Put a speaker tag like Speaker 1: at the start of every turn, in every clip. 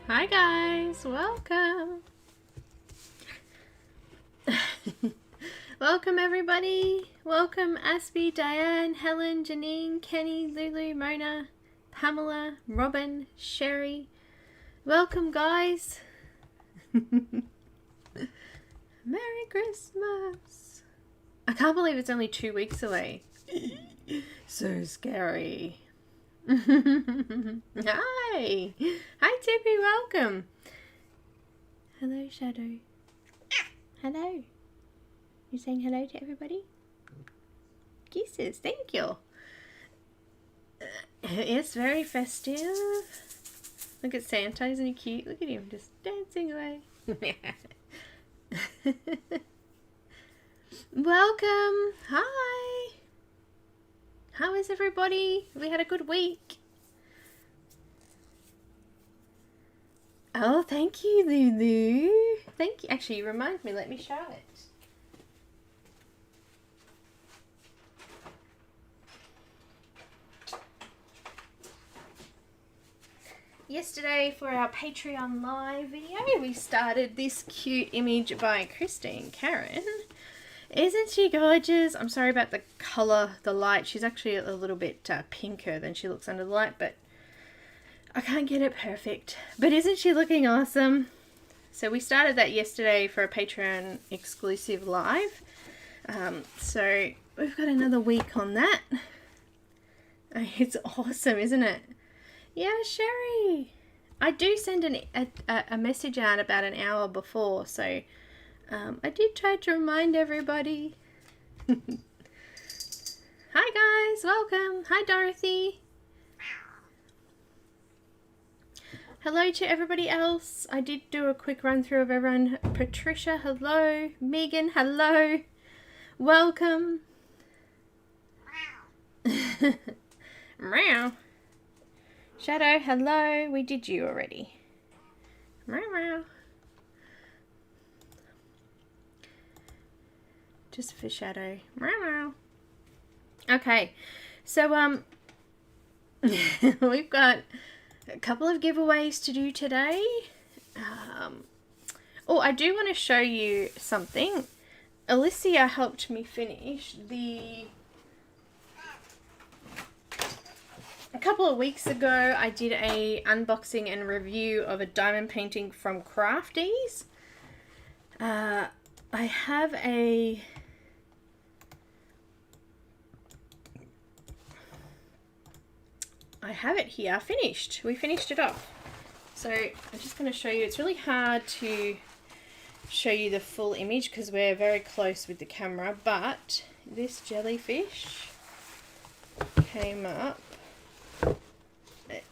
Speaker 1: Hi guys, welcome. Welcome everybody. Welcome Aspie, Diane, Helen, Janine, Kenny, Lulu, Mona, Pamela, Robin, Sherry. Welcome guys. Merry Christmas. I can't believe it's only 2 weeks away. So scary. Hi. Hi Tippy, welcome. Hello Shadow. Hello. You saying hello to everybody? Kisses, thank you. It's very festive. Look at Santa, isn't he cute? Look at him just dancing away. Welcome. Hi. How is everybody? We had a good week. Oh, thank you, Lulu. Thank you. Actually, you remind me. Let me show it. Yesterday for our Patreon live video, we started this cute image by Christine Caran. Isn't she gorgeous? I'm sorry about the colour, the light. She's actually a little bit pinker than she looks under the light, but I can't get it perfect. But isn't she looking awesome? So we started that yesterday for a Patreon exclusive live. So we've got another week on that. It's awesome, isn't it? Yeah, Sherry. I do send a message out about an hour before, so I did try to remind everybody. Hi guys, welcome. Hi Dorothy. Hello to everybody else. I did do a quick run through of everyone. Patricia, hello. Megan, hello. Welcome. Meow. Shadow, hello. We did you already. Meow. Just for Shadow. Meow. Okay, so we've got a couple of giveaways to do today. Oh, I do want to show you something. Alicia helped me finish a couple of weeks ago. I did a unboxing and review of a diamond painting from Crafties. I have it here finished. We finished it off. So I'm just going to show you. It's really hard to show you the full image because we're very close with the camera, but this jellyfish came up.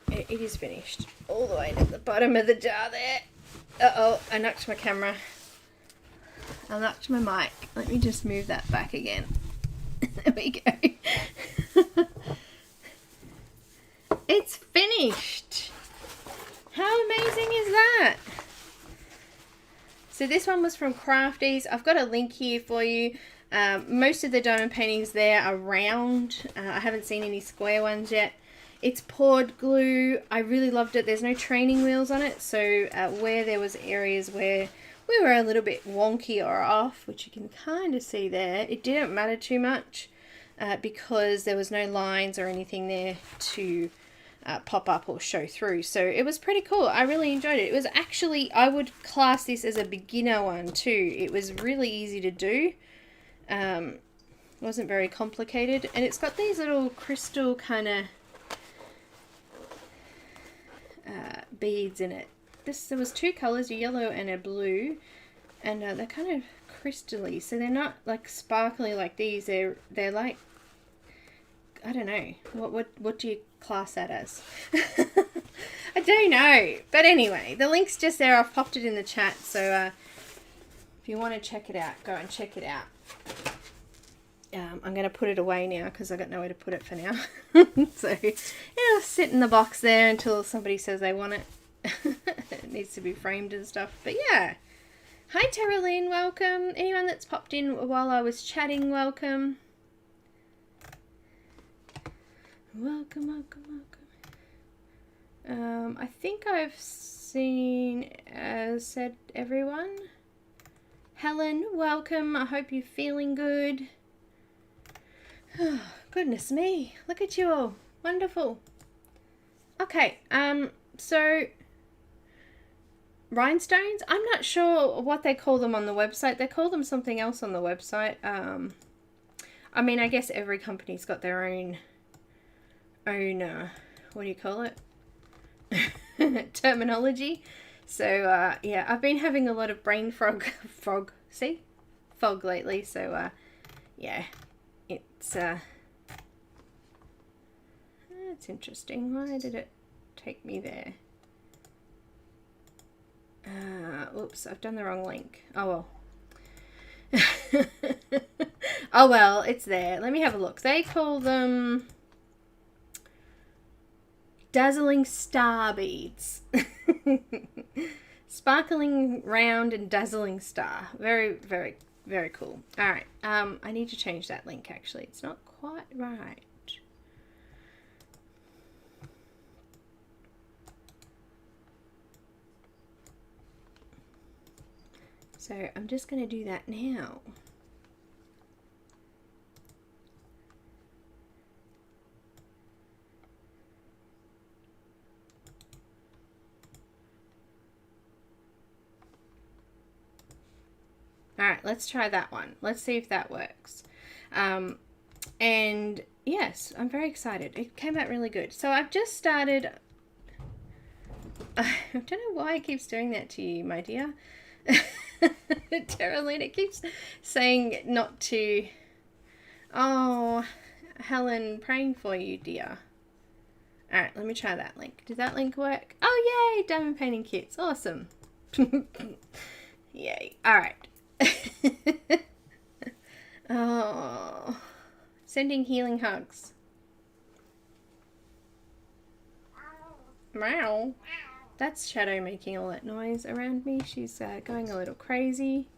Speaker 1: It is finished all the way to the bottom of the jar there. Uh-oh, I knocked my camera. I knocked my mic. Let me just move that back again. There we go. It's finished. How amazing is that? So this one was from Crafties. I've got a link here for you. Most of the diamond paintings there are round. I haven't seen any square ones yet. It's poured glue. I really loved it. There's no training wheels on it, so where there was areas where we were a little bit wonky or off, which you can kind of see there, it didn't matter too much because there was no lines or anything there to pop up or show through. So it was pretty cool. I really enjoyed it. It was actually, I would class this as a beginner one too. It was really easy to do. It wasn't very complicated, and it's got these little crystal kind of beads in it. There was two colors, a yellow and a blue, and they're kind of crystally, so they're not like sparkly like these. They're like, I don't know, what do you class that as? I don't know, but anyway, the link's just there. I've popped it in the chat, so if you want to check it out, go and check it out. I'm going to put it away now because I've got nowhere to put it for now. So it'll sit in the box there until somebody says they want it. It needs to be framed and stuff. But yeah. Hi Tara Lynn, welcome. Anyone that's popped in while I was chatting, welcome. Welcome. I think I've seen, said everyone. Helen, welcome. I hope you're feeling good. Oh, goodness me. Look at you all. Wonderful. Okay, so rhinestones, I'm not sure what they call them on the website. They call them something else on the website. I mean, I guess every company's got their own what do you call it? Terminology. So, yeah, I've been having a lot of brain fog lately. So, yeah, it's interesting. Why did it take me there? Oops, I've done the wrong link. Oh, well. Oh, well, it's there. Let me have a look. They call them dazzling star beads. Sparkling round and dazzling star. Very, very, very cool. All right. I need to change that link, actually. It's not quite right. So I'm just going to do that now. Alright, let's try that one. Let's see if that works. And yes, I'm very excited. It came out really good. So I've just started... I don't know why it keeps doing that to you, my dear. Terralina keeps saying not to... Oh, Helen, praying for you, dear. Alright, let me try that link. Did that link work? Oh, yay! Diamond painting kits. Awesome. Yay. Alright. Oh, sending healing hugs. Meow. That's Shadow making all that noise around me. She's going a little crazy.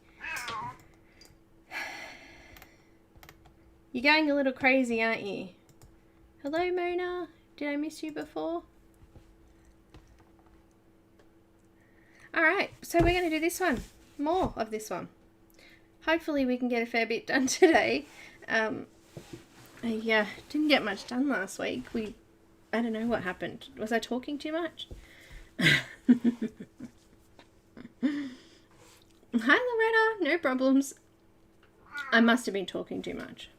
Speaker 1: You're going a little crazy, aren't you? Hello, Mona. Did I miss you before? Alright, so we're going to do this one. More of this one. Hopefully we can get a fair bit done today. I didn't get much done last week. I don't know what happened. Was I talking too much? Hi, Loretta. No problems. I must have been talking too much.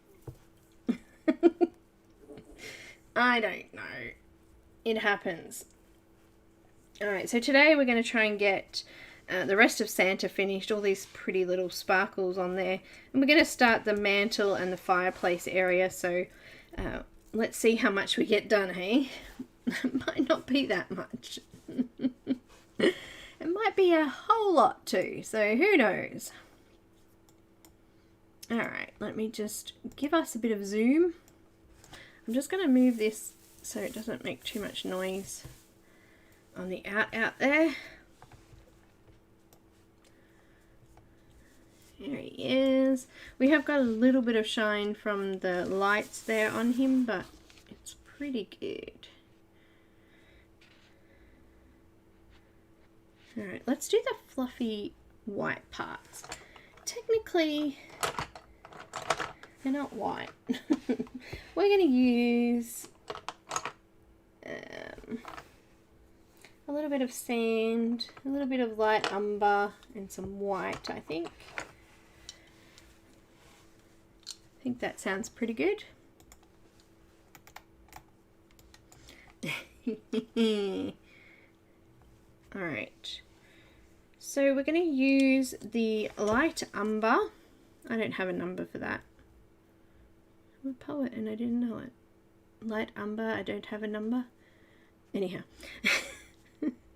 Speaker 1: I don't know. It happens. Alright, so today we're going to try and get the rest of Santa finished, all these pretty little sparkles on there. And we're going to start the mantle and the fireplace area, so let's see how much we get done, hey? It might not be that much. It might be a whole lot too, so who knows? Alright, let me just give us a bit of zoom. I'm just going to move this so it doesn't make too much noise on the out there. There he is. We have got a little bit of shine from the lights there on him, but it's pretty good. Alright, let's do the fluffy white parts. Technically, they're not white. We're going to use a little bit of sand, a little bit of light umber, and some white, I think. I think that sounds pretty good. Alright, so we're going to use the light umber. I don't have a number for that. I'm a poet and I didn't know it. Light umber, I don't have a number. Anyhow,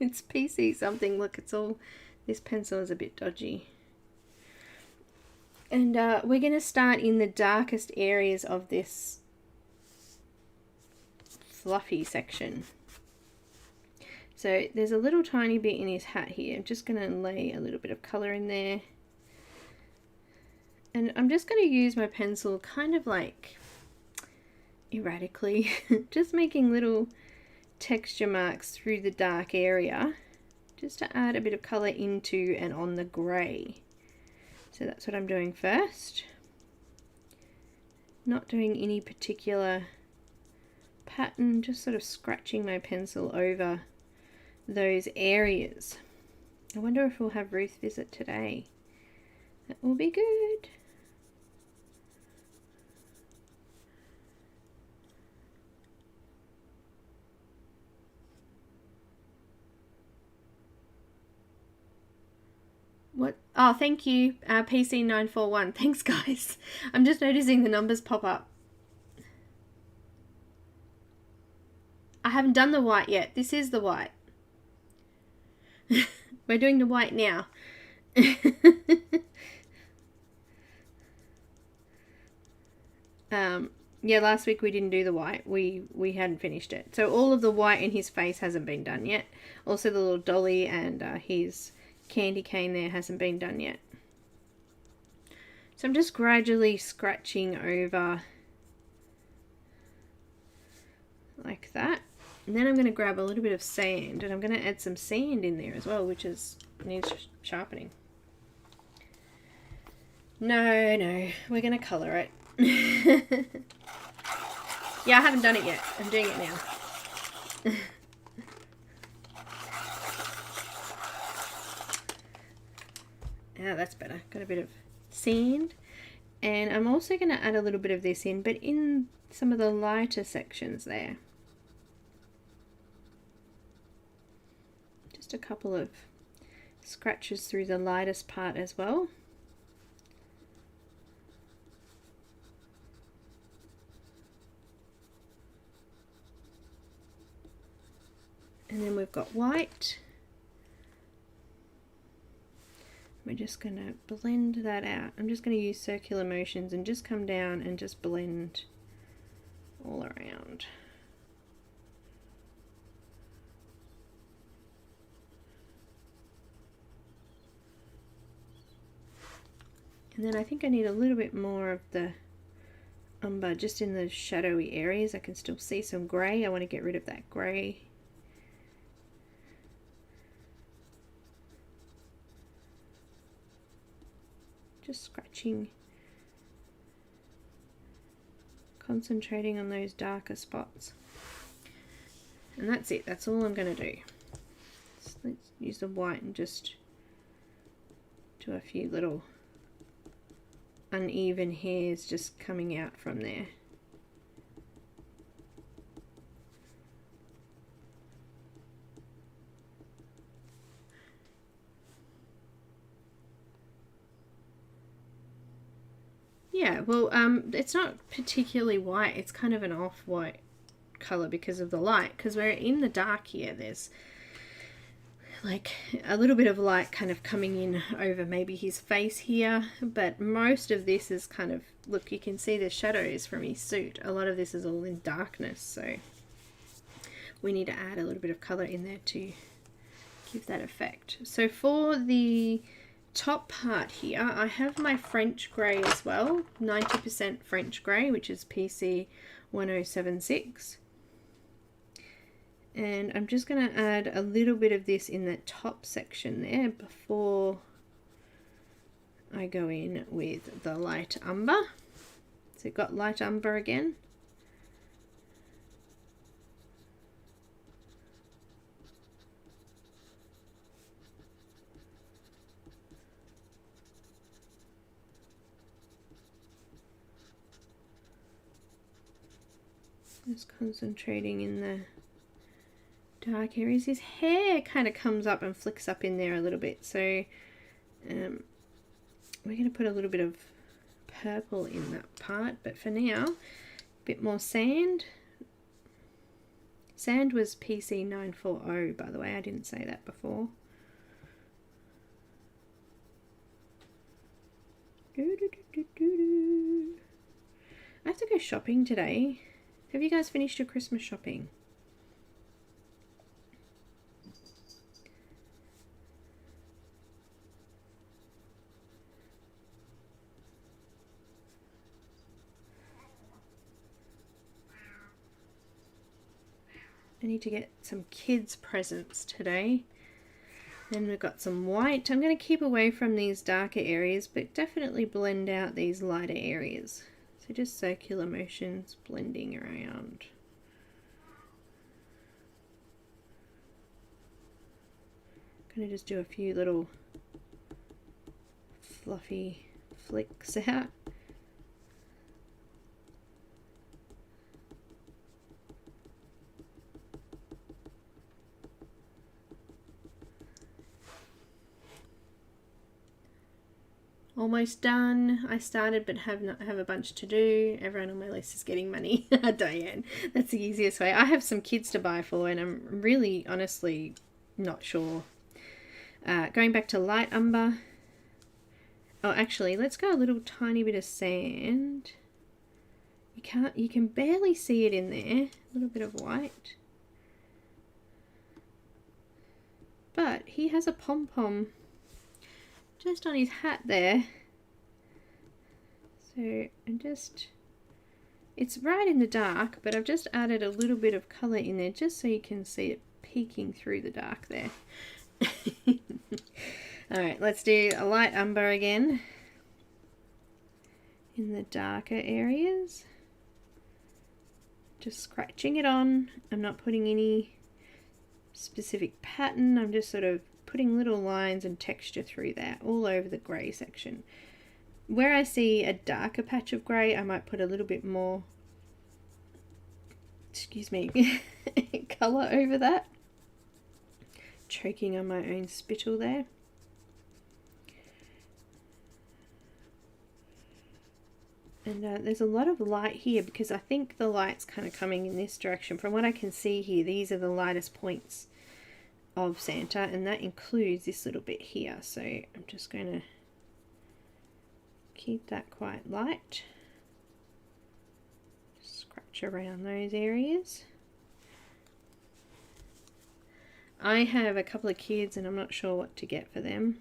Speaker 1: it's PC something. Look, it's all, this pencil is a bit dodgy. And we're going to start in the darkest areas of this fluffy section. So there's a little tiny bit in his hat here. I'm just going to lay a little bit of colour in there. And I'm just going to use my pencil kind of like erratically, just making little texture marks through the dark area, just to add a bit of colour into and on the grey. So that's what I'm doing first. Not doing any particular pattern, just sort of scratching my pencil over those areas. I wonder if we'll have Ruth visit today. That will be good. What? Oh, thank you, PC941. Thanks, guys. I'm just noticing the numbers pop up. I haven't done the white yet. This is the white. We're doing the white now. Yeah, last week we didn't do the white. We hadn't finished it. So all of the white in his face hasn't been done yet. Also the little dolly and his candy cane there hasn't been done yet. So I'm just gradually scratching over like that. And then I'm going to grab a little bit of sand, and I'm going to add some sand in there as well, which needs sharpening. No, we're going to colour it. Yeah, I haven't done it yet. I'm doing it now. Yeah, that's better. Got a bit of sand. And I'm also going to add a little bit of this in, but in some of the lighter sections there. Just a couple of scratches through the lightest part as well. And then we've got white. We're just going to blend that out. I'm just going to use circular motions and just come down and just blend all around. And then I think I need a little bit more of the umber just in the shadowy areas. I can still see some grey. I want to get rid of that grey. Just scratching, concentrating on those darker spots. And that's it. That's all I'm going to do. So let's use the white and just do a few little uneven hairs just coming out from there. Yeah, well, it's not particularly white. It's kind of an off-white color because of the light. Because we're in the dark here. There's like a little bit of light kind of coming in over maybe his face here. But most of this is kind of, look, you can see the shadows from his suit. A lot of this is all in darkness. So we need to add a little bit of color in there to give that effect. So for the top part here, I have my French grey as well, 90% French grey, which is PC 1076. And I'm just going to add a little bit of this in that top section there before I go in with the light umber. So we've got light umber again. Just concentrating in the dark areas. His hair kind of comes up and flicks up in there a little bit, so we're going to put a little bit of purple in that part, but for now, a bit more sand. Sand was PC940, by the way, I didn't say that before. I have to go shopping today. Have you guys finished your Christmas shopping? I need to get some kids' presents today. Then we've got some white. I'm going to keep away from these darker areas, but definitely blend out these lighter areas. So just circular motions blending around. I'm going to just do a few little fluffy flicks out. Almost done. I started but have a bunch to do. Everyone on my list is getting money. Diane, that's the easiest way. I have some kids to buy for and I'm really honestly not sure. Going back to light umber. Oh, actually, let's go a little tiny bit of sand. You can barely see it in there. A little bit of white. But he has a pom-pom just on his hat there. So it's right in the dark, but I've just added a little bit of colour in there just so you can see it peeking through the dark there. Alright, let's do a light umber again in the darker areas. Just scratching it on. I'm not putting any specific pattern, I'm just sort of putting little lines and texture through that all over the grey section. Where I see a darker patch of grey, I might put a little bit more, excuse me, colour over that. Choking on my own spittle there. And there's a lot of light here because I think the light's kind of coming in this direction. From what I can see here, these are the lightest points of Santa, and that includes this little bit here. So I'm just going to keep that quite light. Scratch around those areas. I have a couple of kids and I'm not sure what to get for them.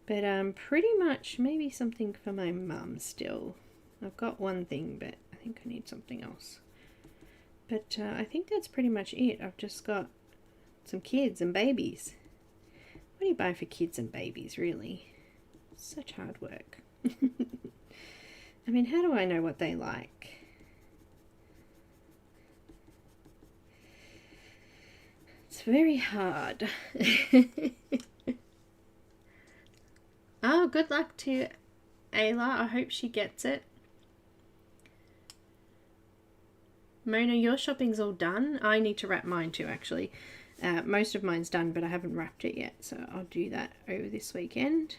Speaker 1: But pretty much maybe something for my mum still. I've got one thing, but I think I need something else. But I think that's pretty much it. I've just got some kids and babies. What do you buy for kids and babies, really? Such hard work. I mean, how do I know what they like? It's very hard. Oh, good luck to Ayla. I hope she gets it. Mona, your shopping's all done. I need to wrap mine too, actually. Most of mine's done, but I haven't wrapped it yet, so I'll do that over this weekend.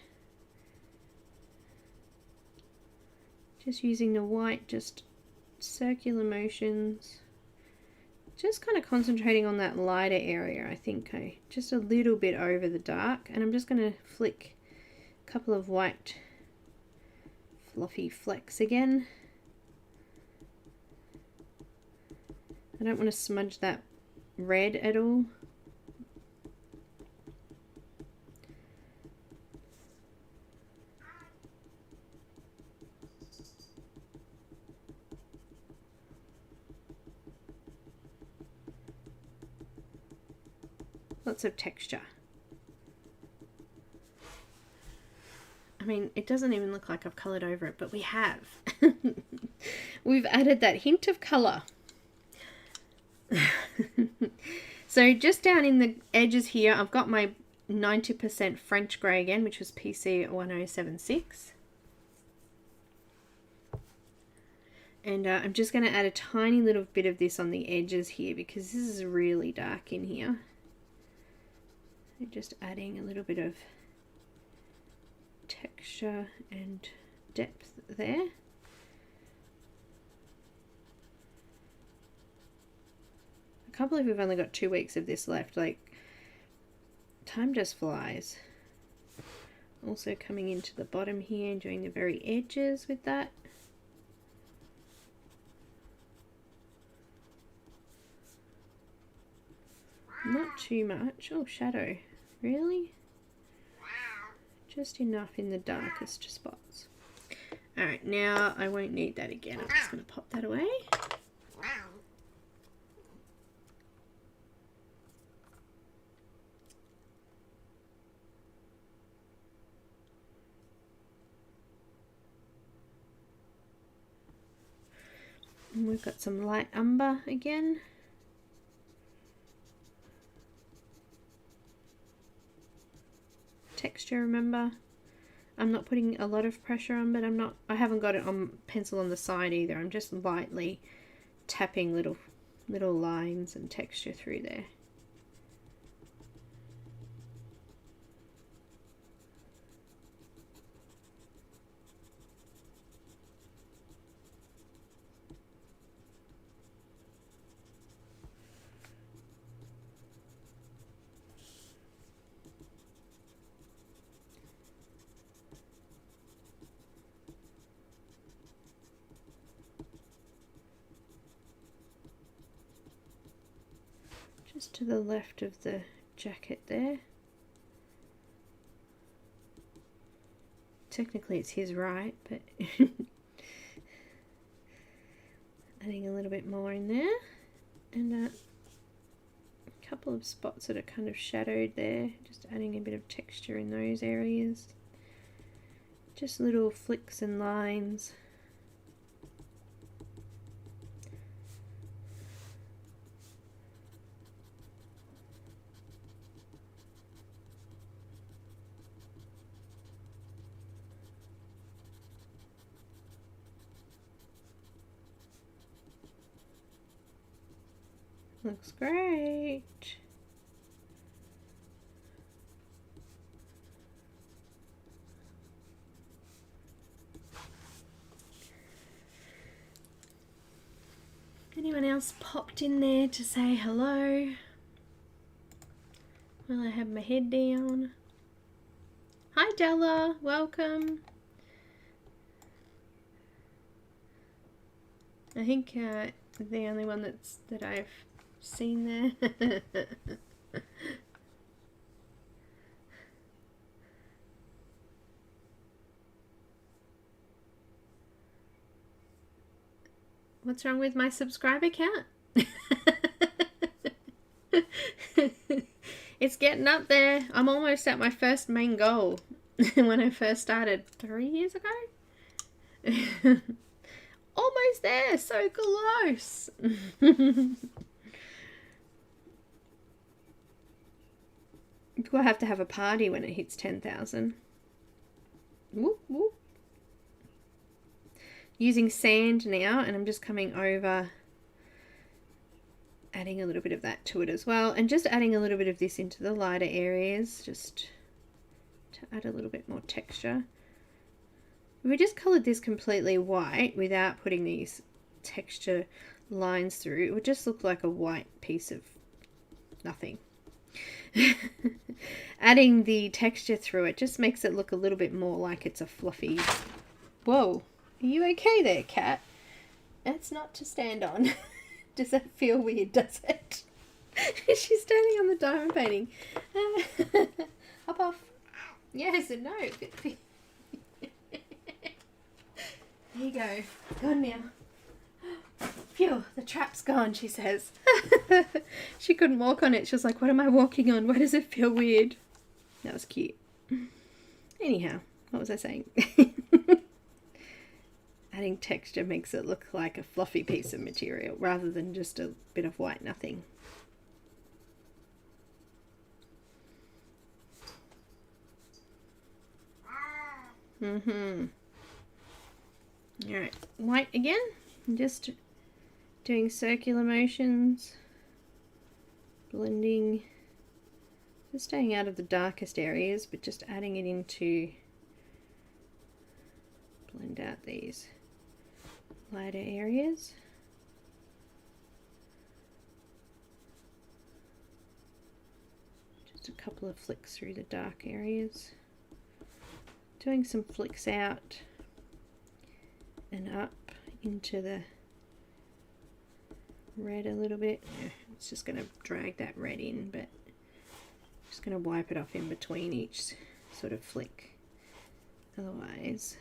Speaker 1: Just using the white, just circular motions. Just kind of concentrating on that lighter area, I think. Just a little bit over the dark, and I'm just going to flick a couple of white fluffy flecks again. I don't want to smudge that red at all. Lots of texture. I mean, it doesn't even look like I've coloured over it, but we have. We've added that hint of colour. So just down in the edges here, I've got my 90% French grey again, which was PC 1076. And I'm just going to add a tiny little bit of this on the edges here because this is really dark in here. So just adding a little bit of texture and depth there. I can't believe we've only got 2 weeks of this left. Like, time just flies. Also coming into the bottom here and doing the very edges with that. Not too much. Oh, shadow. Really? Just enough in the darkest spots. Alright, now I won't need that again. I'm just going to pop that away. And we've got some light umber again. Texture, remember, I'm not putting a lot of pressure on, but I haven't got it on pencil on the side either. I'm just lightly tapping little lines and texture through there. Just to the left of the jacket there. Technically it's his right, but adding a little bit more in there, and a couple of spots that are kind of shadowed there, just adding a bit of texture in those areas. Just little flicks and lines. Looks great. Anyone else popped in there to say hello while I have my head down? Hi Della, welcome. I think the only one that I've seen there. What's wrong with my subscriber count? It's getting up there. I'm almost at my first main goal when I first started 3 years ago. Almost there, so close. We'll have to have a party when it hits 10,000. Whoop, whoop. Using sand now, and I'm just coming over, adding a little bit of that to it as well, and just adding a little bit of this into the lighter areas, just to add a little bit more texture. If we just coloured this completely white without putting these texture lines through, it would just look like a white piece of nothing. Adding the texture through it just makes it look a little bit more like it's a fluffy... Whoa, are you okay there, cat? That's not to stand on. Does that feel weird, does it? She's standing on the diamond painting. Hop off. Yes and no. There you go. Gone now. Phew, the trap's gone, she says. She couldn't walk on it. She was like, what am I walking on? Why does it feel weird? That was cute. Anyhow, what was I saying? Adding texture makes it look like a fluffy piece of material rather than just a bit of white nothing. Alright, white again. Just doing circular motions, blending, just staying out of the darkest areas, but just adding it into, blend out these lighter areas. Just a couple of flicks through the dark areas. Doing some flicks out and up into the red a little bit. Yeah, it's just going to drag that red in, but I'm just going to wipe it off in between each sort of flick. Otherwise,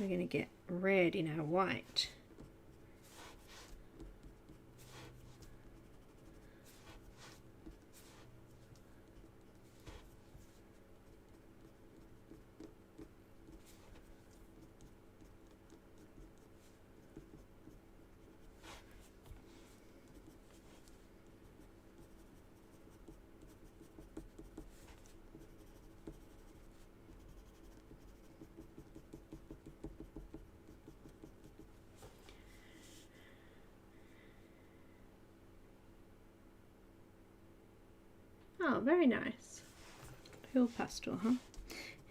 Speaker 1: we're going to get red in our white. Oh, very nice. Pure pastel, huh?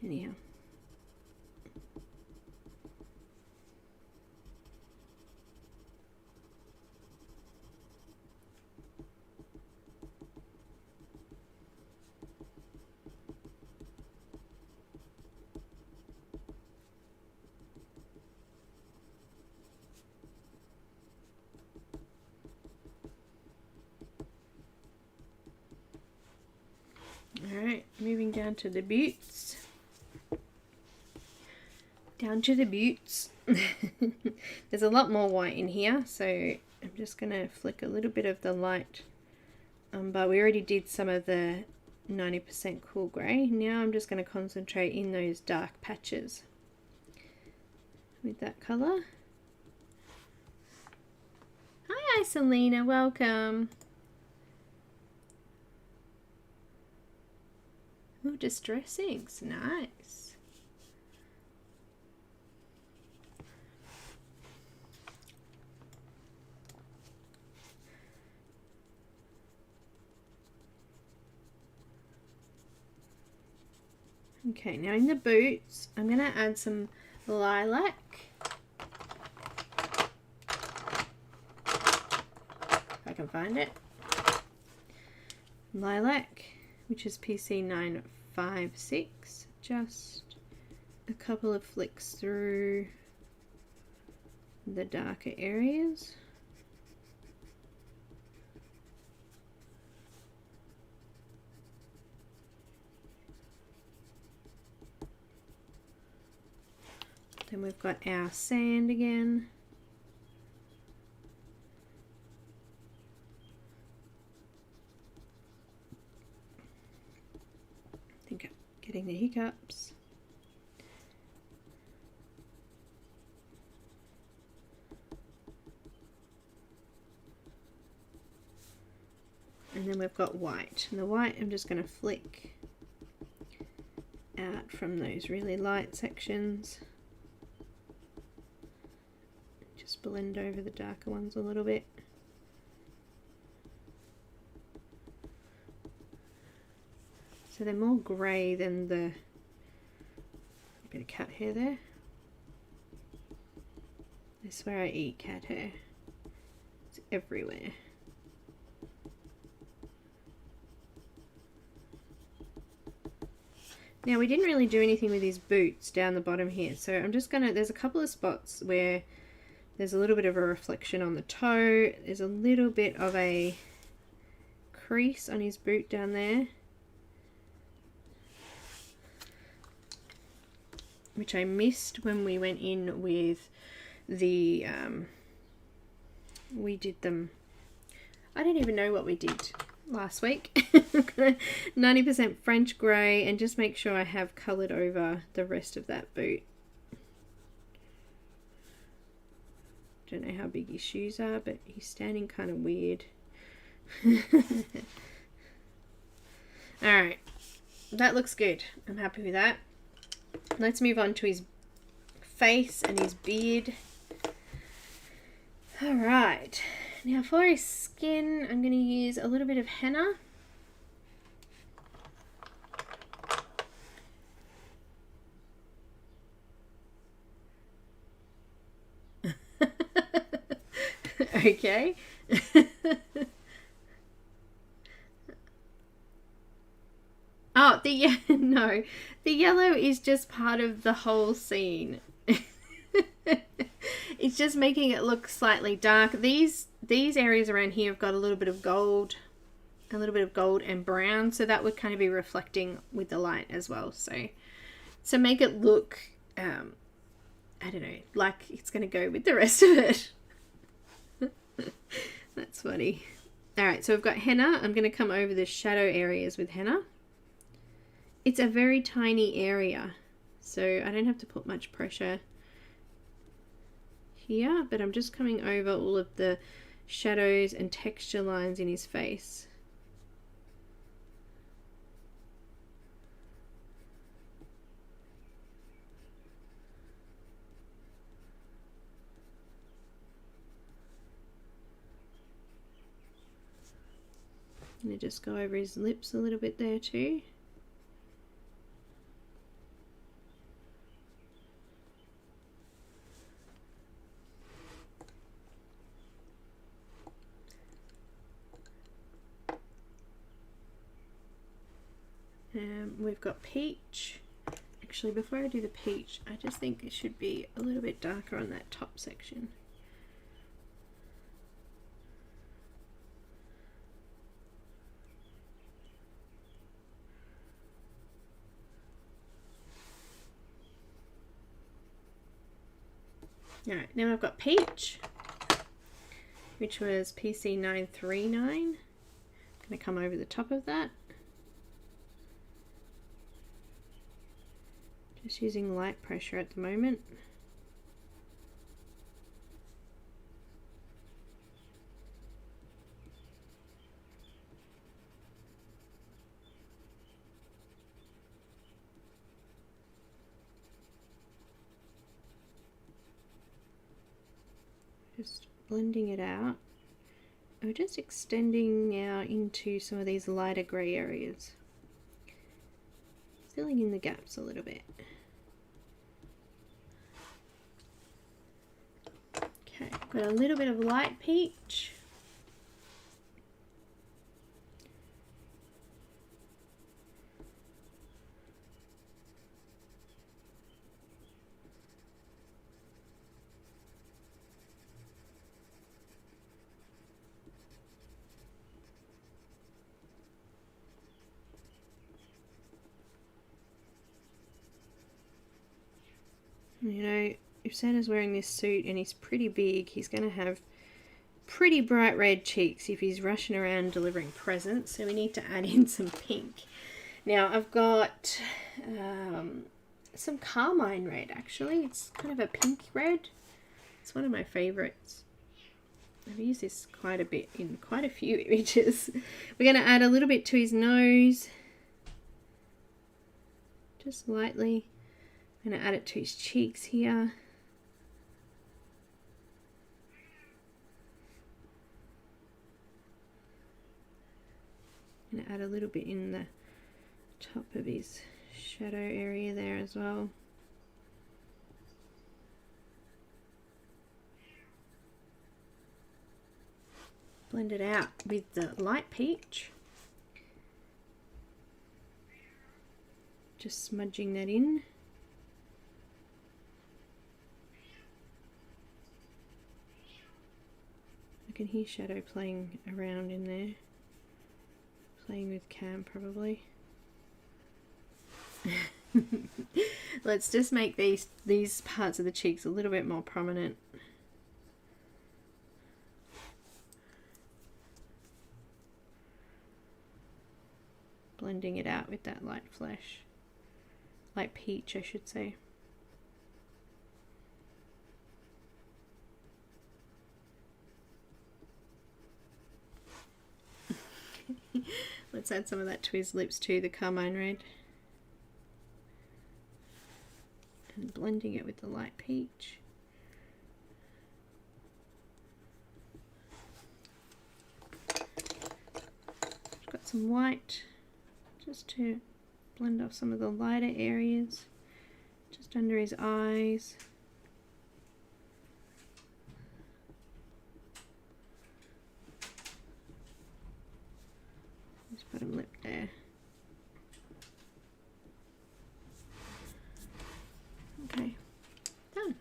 Speaker 1: Anyhow. Alright, moving down to the boots. Down to the boots. There's a lot more white in here, so I'm just going to flick a little bit of the light. But we already did some of the 90% cool grey. Now I'm just going to concentrate in those dark patches with that colour. Hi Selena, welcome. Oh, distress inks, nice. Okay, now in the boots, I'm going to add some lilac. If I can find it. Lilac, which is PC 956. Just a couple of flicks through the darker areas. Then we've got our sand again. I think I'm getting the hiccups. And then we've got white. And the white I'm just going to flick out from those really light sections. Just blend over the darker ones a little bit. So they're more grey than the bit of cat hair there. I swear I eat cat hair. It's everywhere. Now we didn't really do anything with these boots down the bottom here, so I'm just gonna, there's a couple of spots where there's a little bit of a reflection on the toe. There's a little bit of a crease on his boot down there, which I missed when we went in with the, we did them, I don't even know what we did last week. 90% French grey, and just make sure I have coloured over the rest of that boot. Don't know how big his shoes are, but he's standing kind of weird. Alright, that looks good. I'm happy with that. Let's move on to his face and his beard. Alright, now for his skin, I'm going to use a little bit of henna. Okay. Oh, no, the yellow is just part of the whole scene. It's just making it look slightly dark. These areas around here have got a little bit of gold and brown, so that would kind of be reflecting with the light as well. So make it look, I don't know, like it's going to go with the rest of it. That's funny. Alright, so we've got henna. I'm going to come over the shadow areas with henna. It's a very tiny area, so I don't have to put much pressure here, but I'm just coming over all of the shadows and texture lines in his face. I'm going to just go over his lips a little bit there too. We've got peach. Actually, before I do the peach, I just think it should be a little bit darker on that top section. Alright, now I've got peach, which was PC 939. I'm going to come over the top of that. Just using light pressure at the moment. Just blending it out. We're just extending out into some of these lighter grey areas. Filling in the gaps a little bit. Okay, got a little bit of light peach. You know, if Santa's wearing this suit and he's pretty big, he's going to have pretty bright red cheeks if he's rushing around delivering presents. So we need to add in some pink. Now I've got some carmine red actually. It's kind of a pink red. It's one of my favorites. I've used this quite a bit in quite a few images. We're going to add a little bit to his nose. Just lightly. I'm going to add it to his cheeks here. I'm going to add a little bit in the top of his shadow area there as well. Blend it out with the light peach. Just smudging that in. I can hear Shadow playing around in there. Playing with Cam probably. Let's just make these parts of the cheeks a little bit more prominent. Blending it out with that light flesh. Light peach, I should say. Let's add some of that to his lips too, the carmine red. And blending it with the light peach. Got some white just to blend off some of the lighter areas, just under his eyes. His bottom lip there. Okay, done.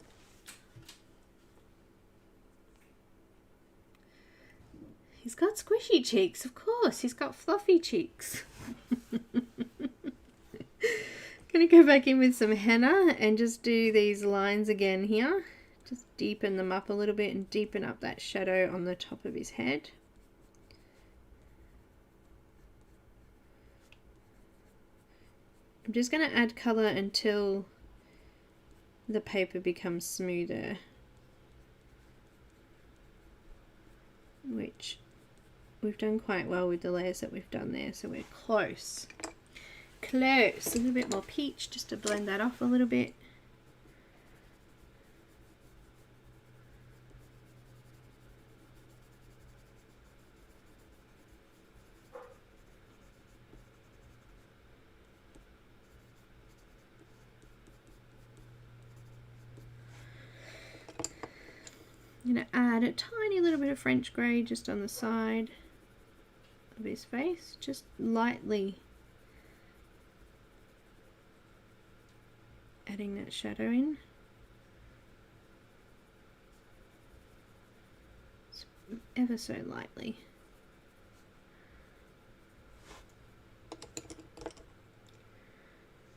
Speaker 1: He's got squishy cheeks, of course. He's got fluffy cheeks. Gonna go back in with some henna and just do these lines again here. Just deepen them up a little bit and deepen up that shadow on the top of his head. I'm just going to add colour until the paper becomes smoother, which we've done quite well with the layers that we've done there, so we're close. Close. A little bit more peach just to blend that off a little bit. I'm going to add a tiny little bit of French grey just on the side of his face, just lightly adding that shadow in. Just ever so lightly.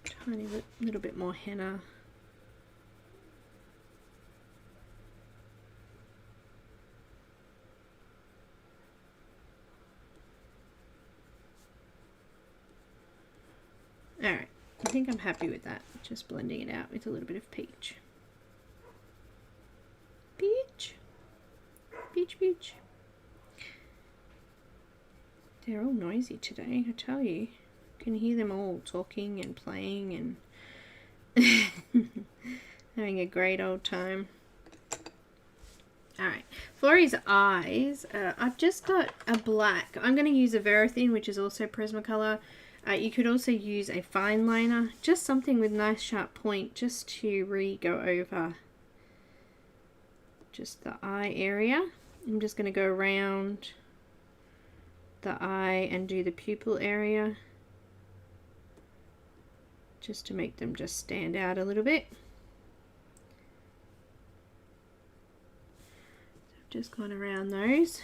Speaker 1: Tiny little bit more henna. Alright, I think I'm happy with that. Just blending it out with a little bit of peach. Peach. Peach, peach. They're all noisy today, I tell you. Can hear them all talking and playing and having a great old time. Alright, for his eyes, I've just got a black. I'm going to use a Verithin, which is also Prismacolor. You could also use a fine liner, just something with nice sharp point, just to go over just the eye area. I'm just going to go around the eye and do the pupil area, just to make them just stand out a little bit. So I've just gone around those.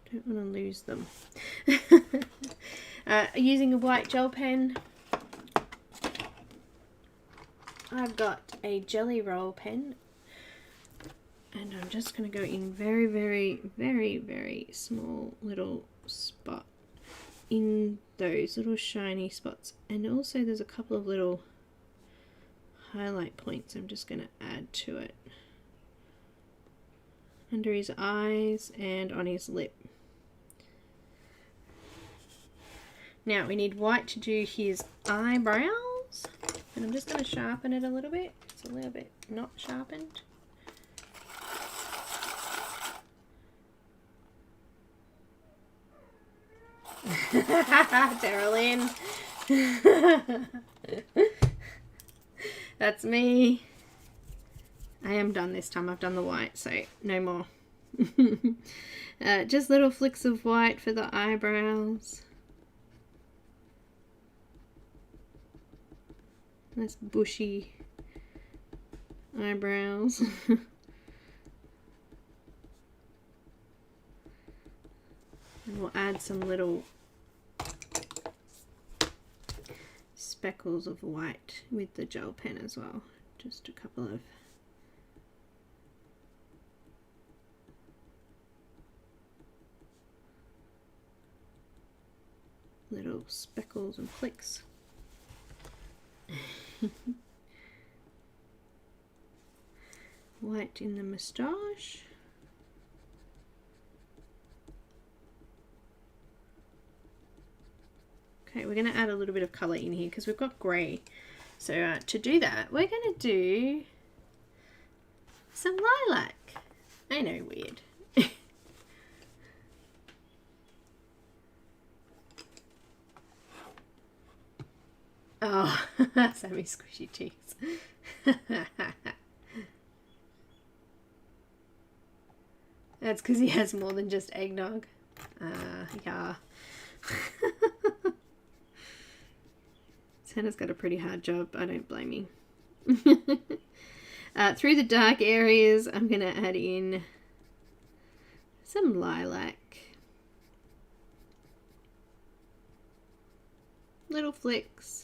Speaker 1: Don't want to lose them. Using a white gel pen, I've got a Jelly Roll pen, and I'm just going to go in very, very, very, very small little spot in those little shiny spots. And also there's a couple of little highlight points I'm just going to add to it. Under his eyes and on his lip. Now we need white to do his eyebrows, and I'm just going to sharpen it a little bit. It's a little bit not sharpened. Darylyn. That's me. I am done this time. I've done the white, so no more. Just little flicks of white for the eyebrows. Nice bushy eyebrows. And we'll add some little speckles of white with the gel pen as well. Just a couple of little speckles and flicks. White in the moustache. Okay, we're going to add a little bit of colour in here because we've got grey. So to do that, we're going to do some lilac. I know, weird. Oh, Sammy squishy cheeks. That's because he has more than just eggnog. Yeah. Santa's got a pretty hard job. I don't blame you. Through the dark areas, I'm going to add in some lilac. Little flicks.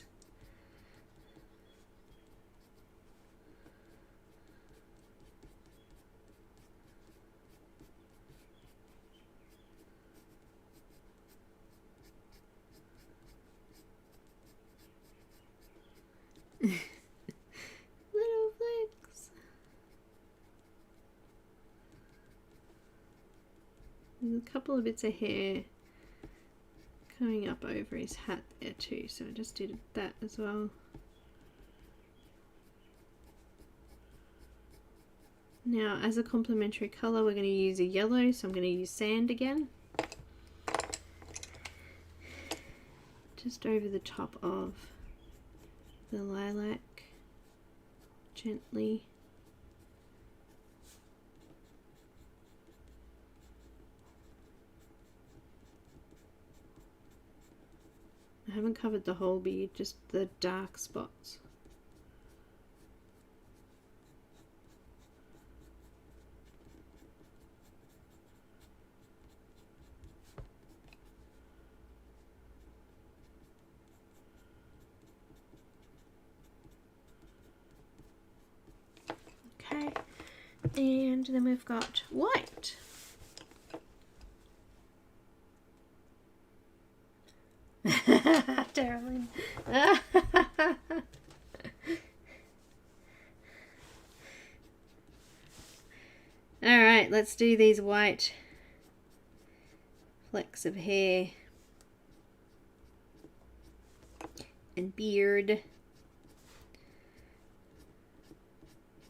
Speaker 1: Little flicks. There's a couple of bits of hair coming up over his hat there too, so I just did that as well. Now, as a complementary colour, we're going to use a yellow, so I'm going to use sand again. Just over the top of the lilac gently. I haven't covered the whole beard, just the dark spots. Okay, and then we've got white. Darling. Alright, let's do these white flecks of hair and beard.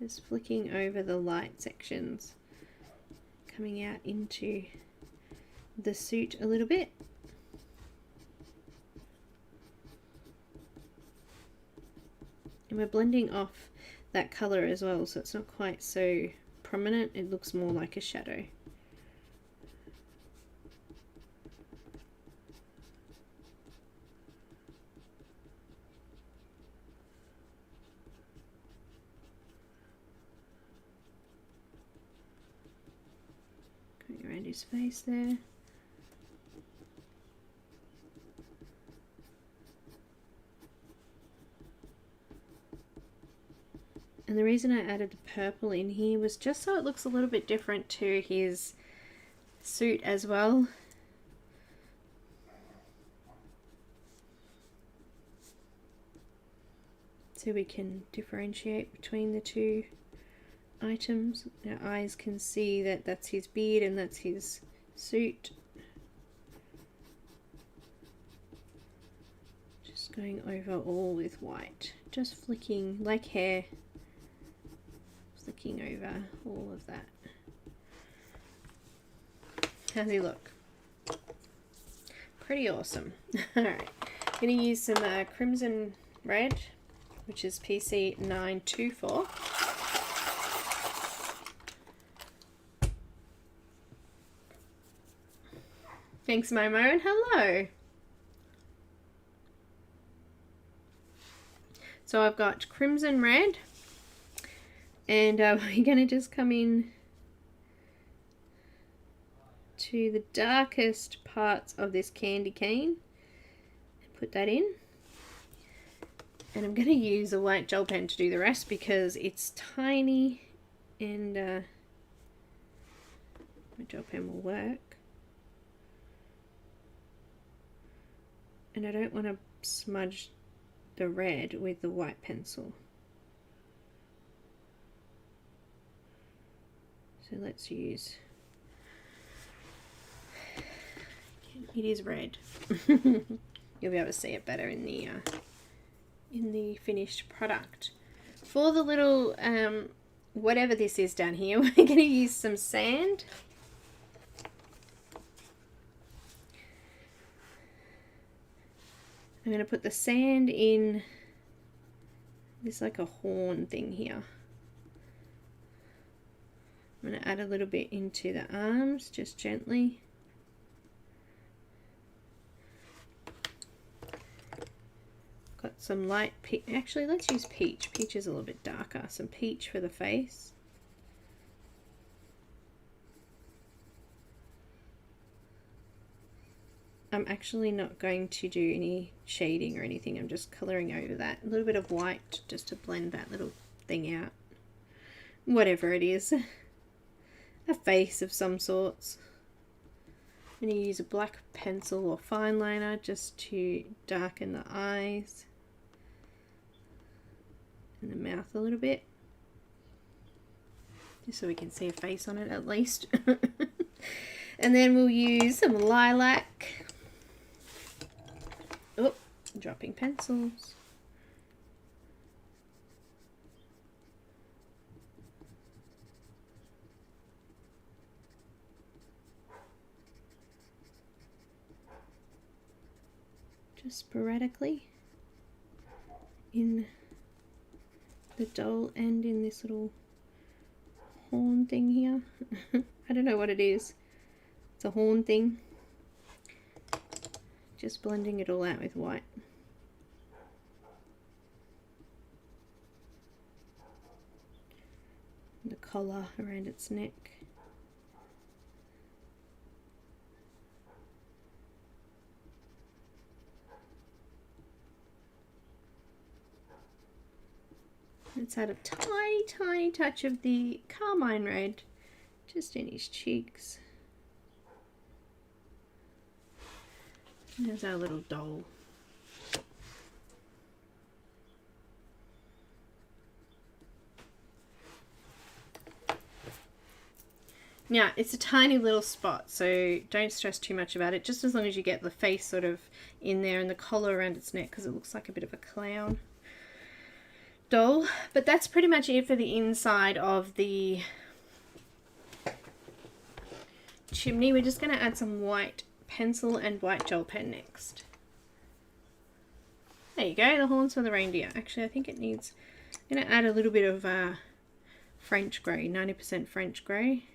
Speaker 1: Just flicking over the light sections, coming out into the suit a little bit. And we're blending off that colour as well, so it's not quite so prominent, it looks more like a shadow. Going around his face there. And the reason I added the purple in here was just so it looks a little bit different to his suit as well. So we can differentiate between the two items. Our eyes can see that that's his beard and that's his suit. Just going over all with white, just flicking like hair. Flicking over all of that. How's he look? Pretty awesome. Alright, I'm going to use some crimson red, which is PC 924. Thanks, Momo, and hello. So I've got crimson red. And we're going to just come in to the darkest parts of this candy cane and put that in. And I'm going to use a white gel pen to do the rest because it's tiny and my gel pen will work. And I don't want to smudge the red with the white pencil. So let's use, it is red. You'll be able to see it better in the finished product. For the little whatever this is down here, we're going to use some sand. I'm going to put the sand in this like a horn thing here. I'm going to add a little bit into the arms, just gently. Got some light peach. Actually, let's use peach. Peach is a little bit darker. Some peach for the face. I'm actually not going to do any shading or anything. I'm just colouring over that. A little bit of white just to blend that little thing out. Whatever it is. A face of some sorts. I'm going to use a black pencil or fine liner just to darken the eyes and the mouth a little bit, just so we can see a face on it at least. And then we'll use some lilac. Oh, dropping pencils. Just sporadically. in the doll and in this little horn thing here. I don't know what it is. It's a horn thing. Just blending it all out with white. The collar around its neck. Let's add a tiny, tiny touch of the carmine red just in his cheeks. There's our little doll. Now, it's a tiny little spot, so don't stress too much about it, just as long as you get the face sort of in there and the collar around its neck, because it looks like a bit of a clown doll. But that's pretty much it for the inside of the chimney. We're just going to add some white pencil and white gel pen next. There you go, the horns for the reindeer. Actually, I think it needs, I'm going to add a little bit of French grey, 90% French grey.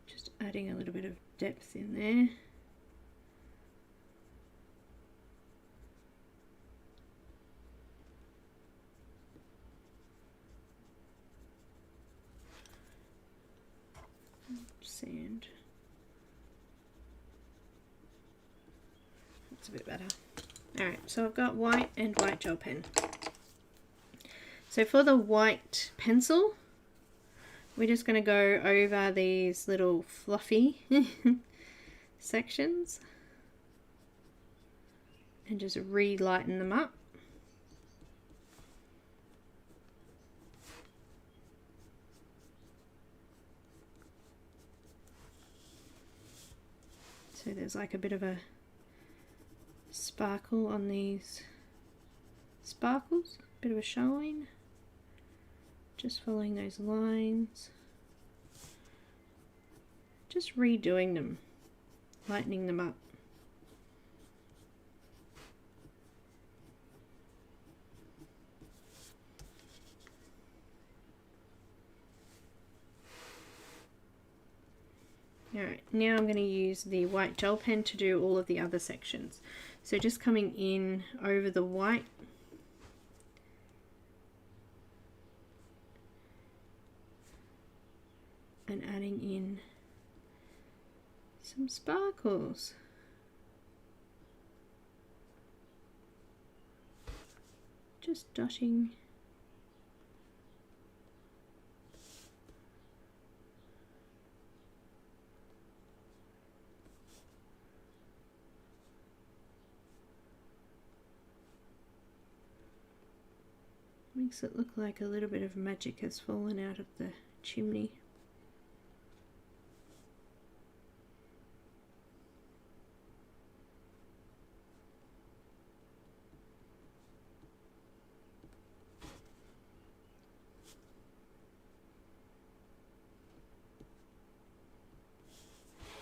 Speaker 1: Just adding a little bit of depth in there. Sand. That's a bit better. Alright, so I've got white and white gel pen. So for the white pencil, we're just going to go over these little fluffy sections and just re-lighten them up. So there's like a bit of a sparkle on these sparkles, a bit of a shine. Just following those lines. Just redoing them, lightening them up. Alright, now I'm going to use the white gel pen to do all of the other sections. So just coming in over the white. And adding in some sparkles. Just dotting. Makes it look like a little bit of magic has fallen out of the chimney.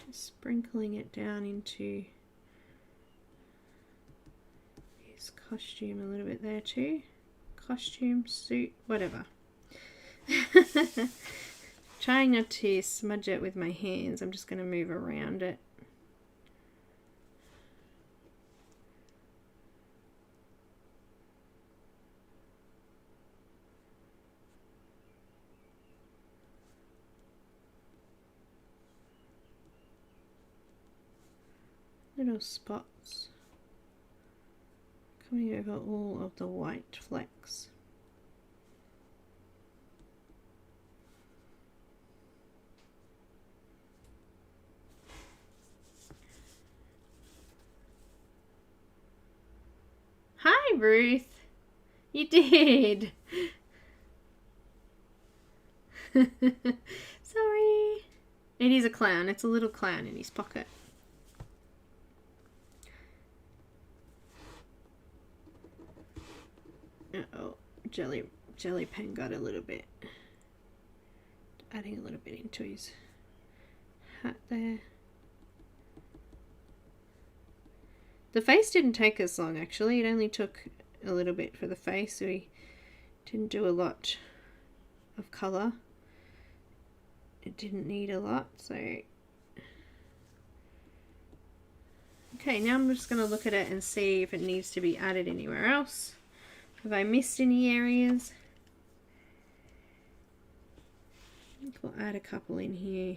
Speaker 1: Just sprinkling it down into his costume a little bit there too. Costume, suit, whatever. Trying not to smudge it with my hands, I'm just going to move around it. Little spots coming over all of the white flecks. Hi, Ruth. You did. Sorry. It is a clown. It's a little clown in his pocket. Uh-oh, jelly pen got a little bit, adding a little bit into his hat there. The face didn't take us long actually. It only took a little bit for the face. We didn't do a lot of colour. It didn't need a lot, so... Okay, now I'm just going to look at it and see if it needs to be added anywhere else. Have I missed any areas? I think we'll add a couple in here.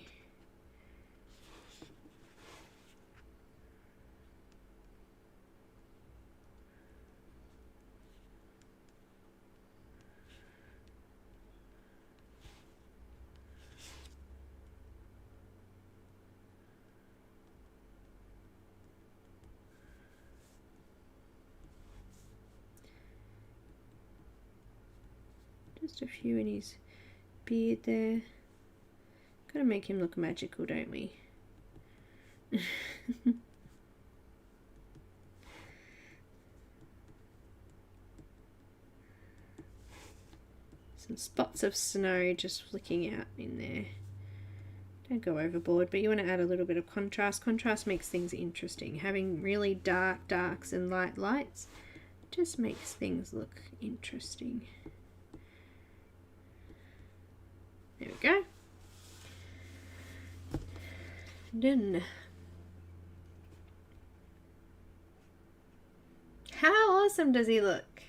Speaker 1: Just a few in his beard there. Gotta make him look magical, don't we? Some spots of snow just flicking out in there. Don't go overboard, but you want to add a little bit of contrast. Contrast makes things interesting. Having really dark darks and light lights just makes things look interesting. There we go. Done. How awesome does he look?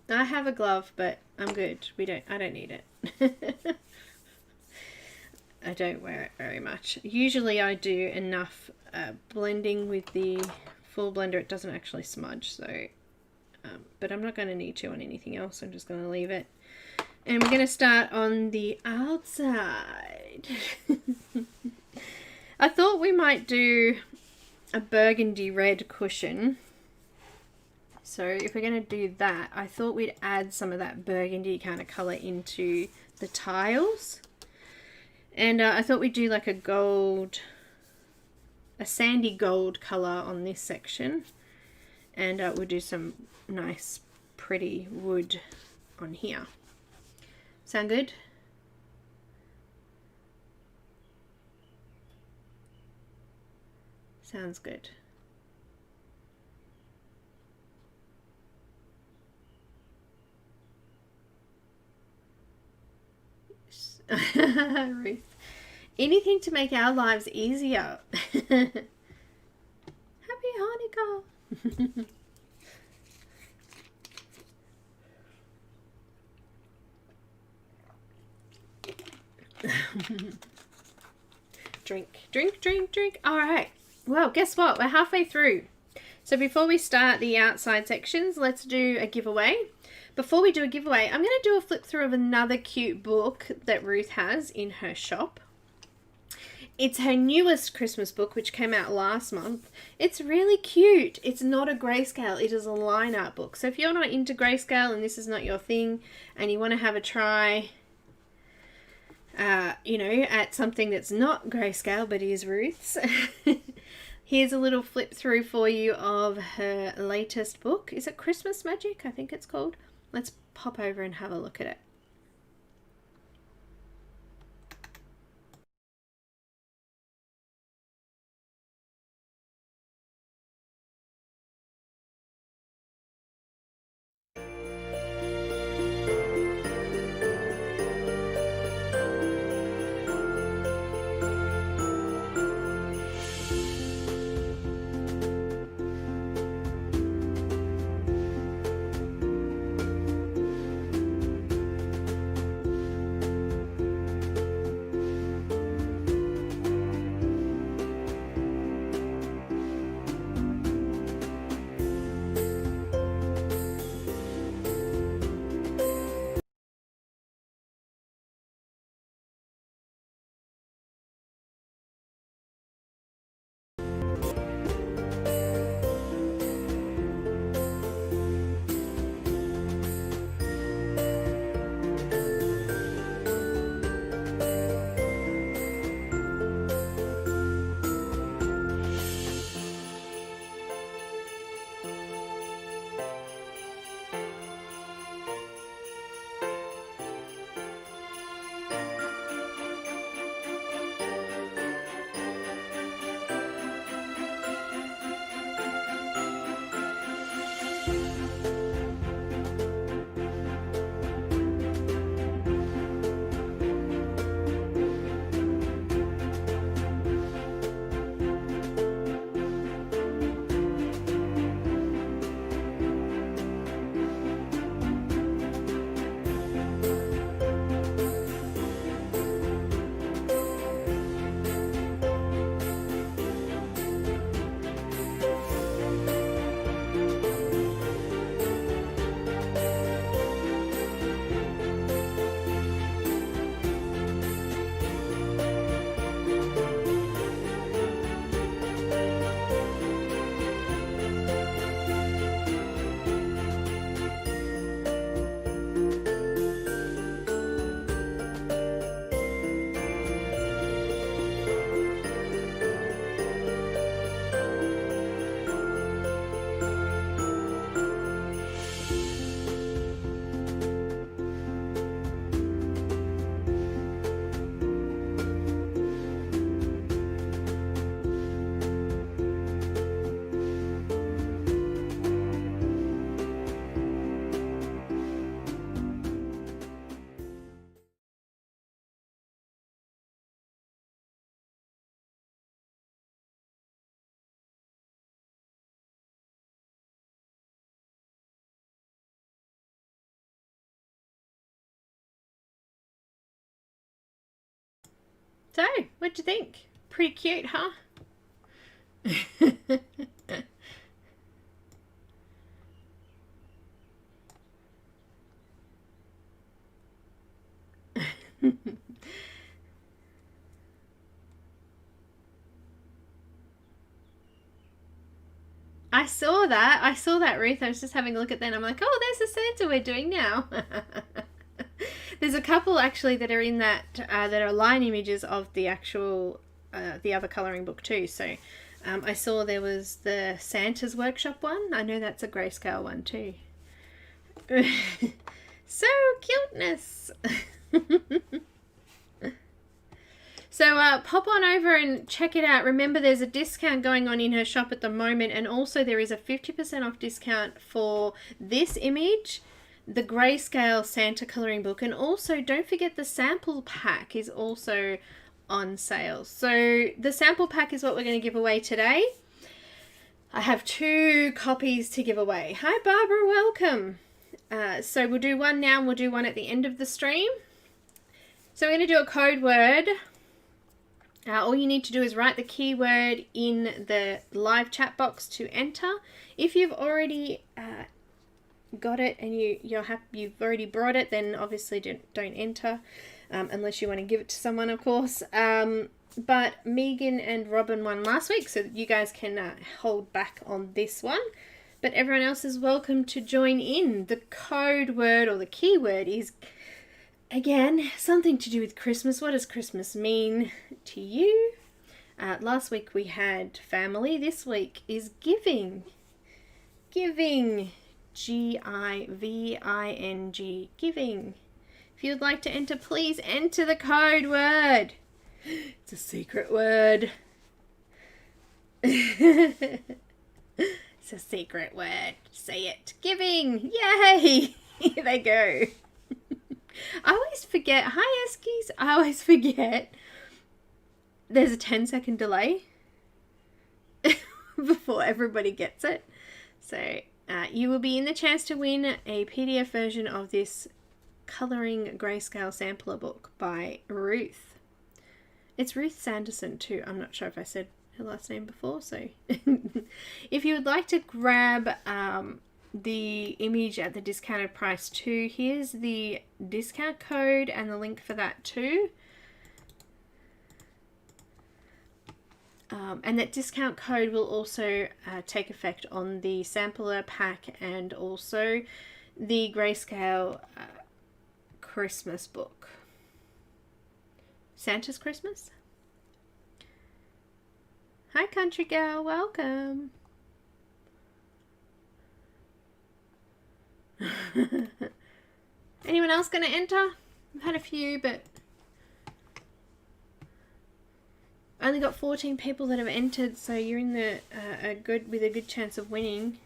Speaker 1: I have a glove, but I'm good. I don't need it. I don't wear it very much. Usually I do enough blending with the full blender. It doesn't actually smudge, so but I'm not going to need to on anything else. I'm just going to leave it, and we're going to start on the outside. I thought we might do a burgundy red cushion, so if we're going to do that, I thought we'd add some of that burgundy kind of color into the tiles, and I thought we'd do like a sandy gold color on this section, and we'll do some nice pretty wood on here. Sound good? Sounds good. Ruth. Anything to make our lives easier. Happy Hanukkah. Drink, drink, drink, drink. All right. Well, guess what? We're halfway through. So before we start the outside sections, let's do a giveaway. Before we do a giveaway, I'm going to do a flip through of another cute book that Ruth has in her shop. It's her newest Christmas book, which came out last month. It's really cute. It's not a grayscale. It is a line art book. So if you're not into grayscale and this is not your thing and you want to have a try, you know, at something that's not grayscale but is Ruth's, here's a little flip through for you of her latest book. Is it Christmas Magic? I think it's called. Let's pop over and have a look at it. So, what'd you think? Pretty cute, huh? I saw that, Ruth. I was just having a look at that and I'm like, oh, there's the Santa we're doing now. There's a couple actually that are in that, that are line images of the actual, the other colouring book too. So I saw there was the Santa's Workshop one. I know that's a grayscale one too. So cuteness. So pop on over and check it out. Remember, there's a discount going on in her shop at the moment, and also there is a 50% off discount for this image, the grayscale Santa colouring book, and also don't forget the sample pack is also on sale. So the sample pack is what we're going to give away today. I have 2 copies to give away. Hi Barbara, welcome. So we'll do one now and we'll do one at the end of the stream. So we're going to do a code word. All you need to do is write the keyword in the live chat box to enter. If you've already got it and you've already brought it, then obviously don't enter, unless you want to give it to someone, of course. But Megan and Robin won last week, so you guys can hold back on this one. But everyone else is welcome to join in. The code word or the keyword is, again, something to do with Christmas. What does Christmas mean to you? Last week we had family. This week is giving. Giving. G-I-V-I-N-G. Giving. If you'd like to enter, please enter the code word. It's a secret word. It's a secret word. Say it. Giving. Yay. Here they go. I always forget. Hi, Eskies. I always forget there's a 10-second delay before everybody gets it. So you will be in the chance to win a PDF version of this colouring grayscale sampler book by Ruth. It's Ruth Sanderson too. I'm not sure if I said her last name before. So if you would like to grab the image at the discounted price too, here's the discount code and the link for that too. And that discount code will also take effect on the sampler pack and also the grayscale Christmas book. Santa's Christmas? Hi country girl, welcome. Anyone else going to enter? I've had a few, but I only got 14 people that have entered, so you're in the with a good chance of winning.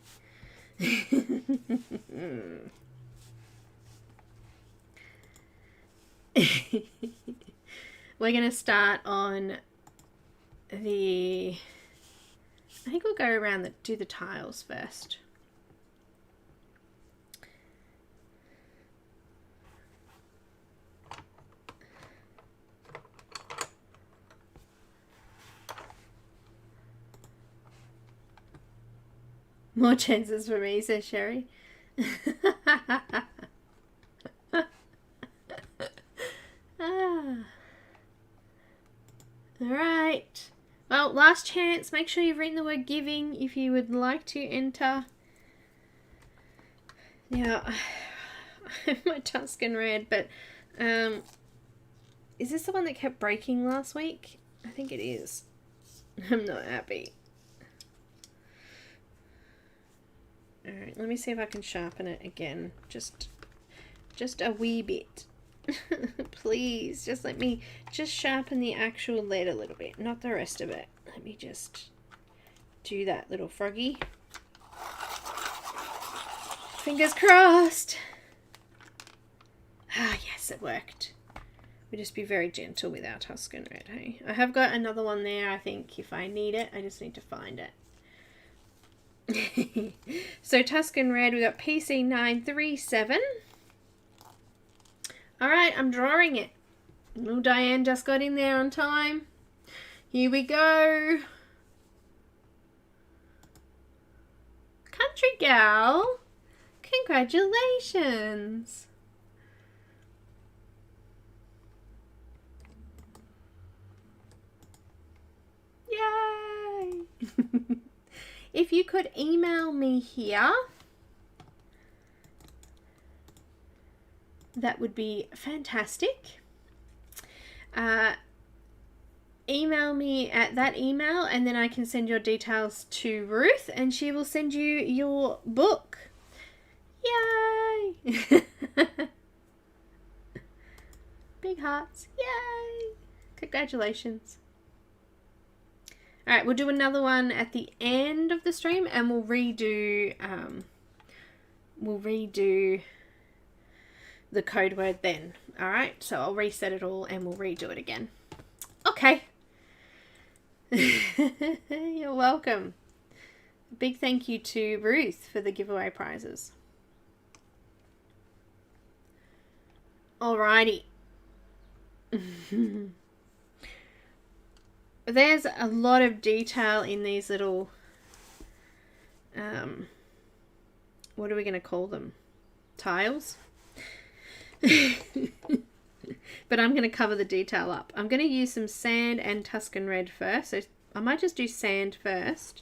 Speaker 1: We're going to start on the, I think we'll go around do the tiles first. More chances for me, says Sherry. Alright. Well, last chance. Make sure you've written the word giving if you would like to enter. Yeah, I have my Tuscan red, but is this the one that kept breaking last week? I think it is. I'm not happy. Alright, let me see if I can sharpen it again. Just a wee bit. Please, just let me sharpen the actual lead a little bit, not the rest of it. Let me just do that, little froggy. Fingers crossed. Ah, yes, it worked. We'll just be very gentle with our Tuscan red, hey? I have got another one there, I think, if I need it. I just need to find it. So Tuscan red, we got PC937. Alright, I'm drawing it. Little Diane just got in there on time. Here we go. Country gal, congratulations. Yay. If you could email me here, that would be fantastic. Email me at that email and then I can send your details to Ruth and she will send you your book. Yay! Big hearts. Yay! Congratulations. Alright, we'll do another one at the end of the stream and we'll redo the code word then. Alright, so I'll reset it all and we'll redo it again. Okay. You're welcome. A big thank you to Ruth for the giveaway prizes. Alrighty. There's a lot of detail in these little, what are we going to call them? Tiles? But I'm going to cover the detail up. I'm going to use some sand and Tuscan red first. So I might just do sand first,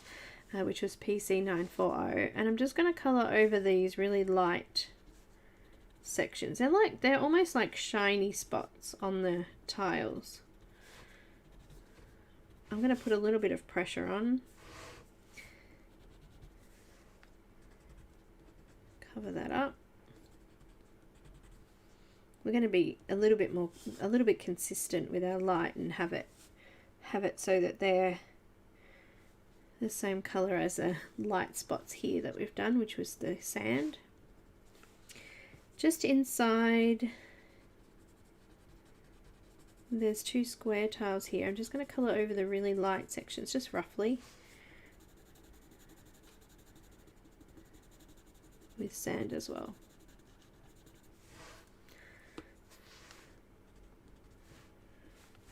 Speaker 1: which was PC940. And I'm just going to colour over these really light sections. They're almost like shiny spots on the tiles. I'm going to put a little bit of pressure on. Cover that up. We're going to be a little bit consistent with our light and have it so that they're the same color as the light spots here that we've done, which was the sand. Just inside, there's two square tiles here. I'm just going to color over the really light sections, just roughly, with sand as well.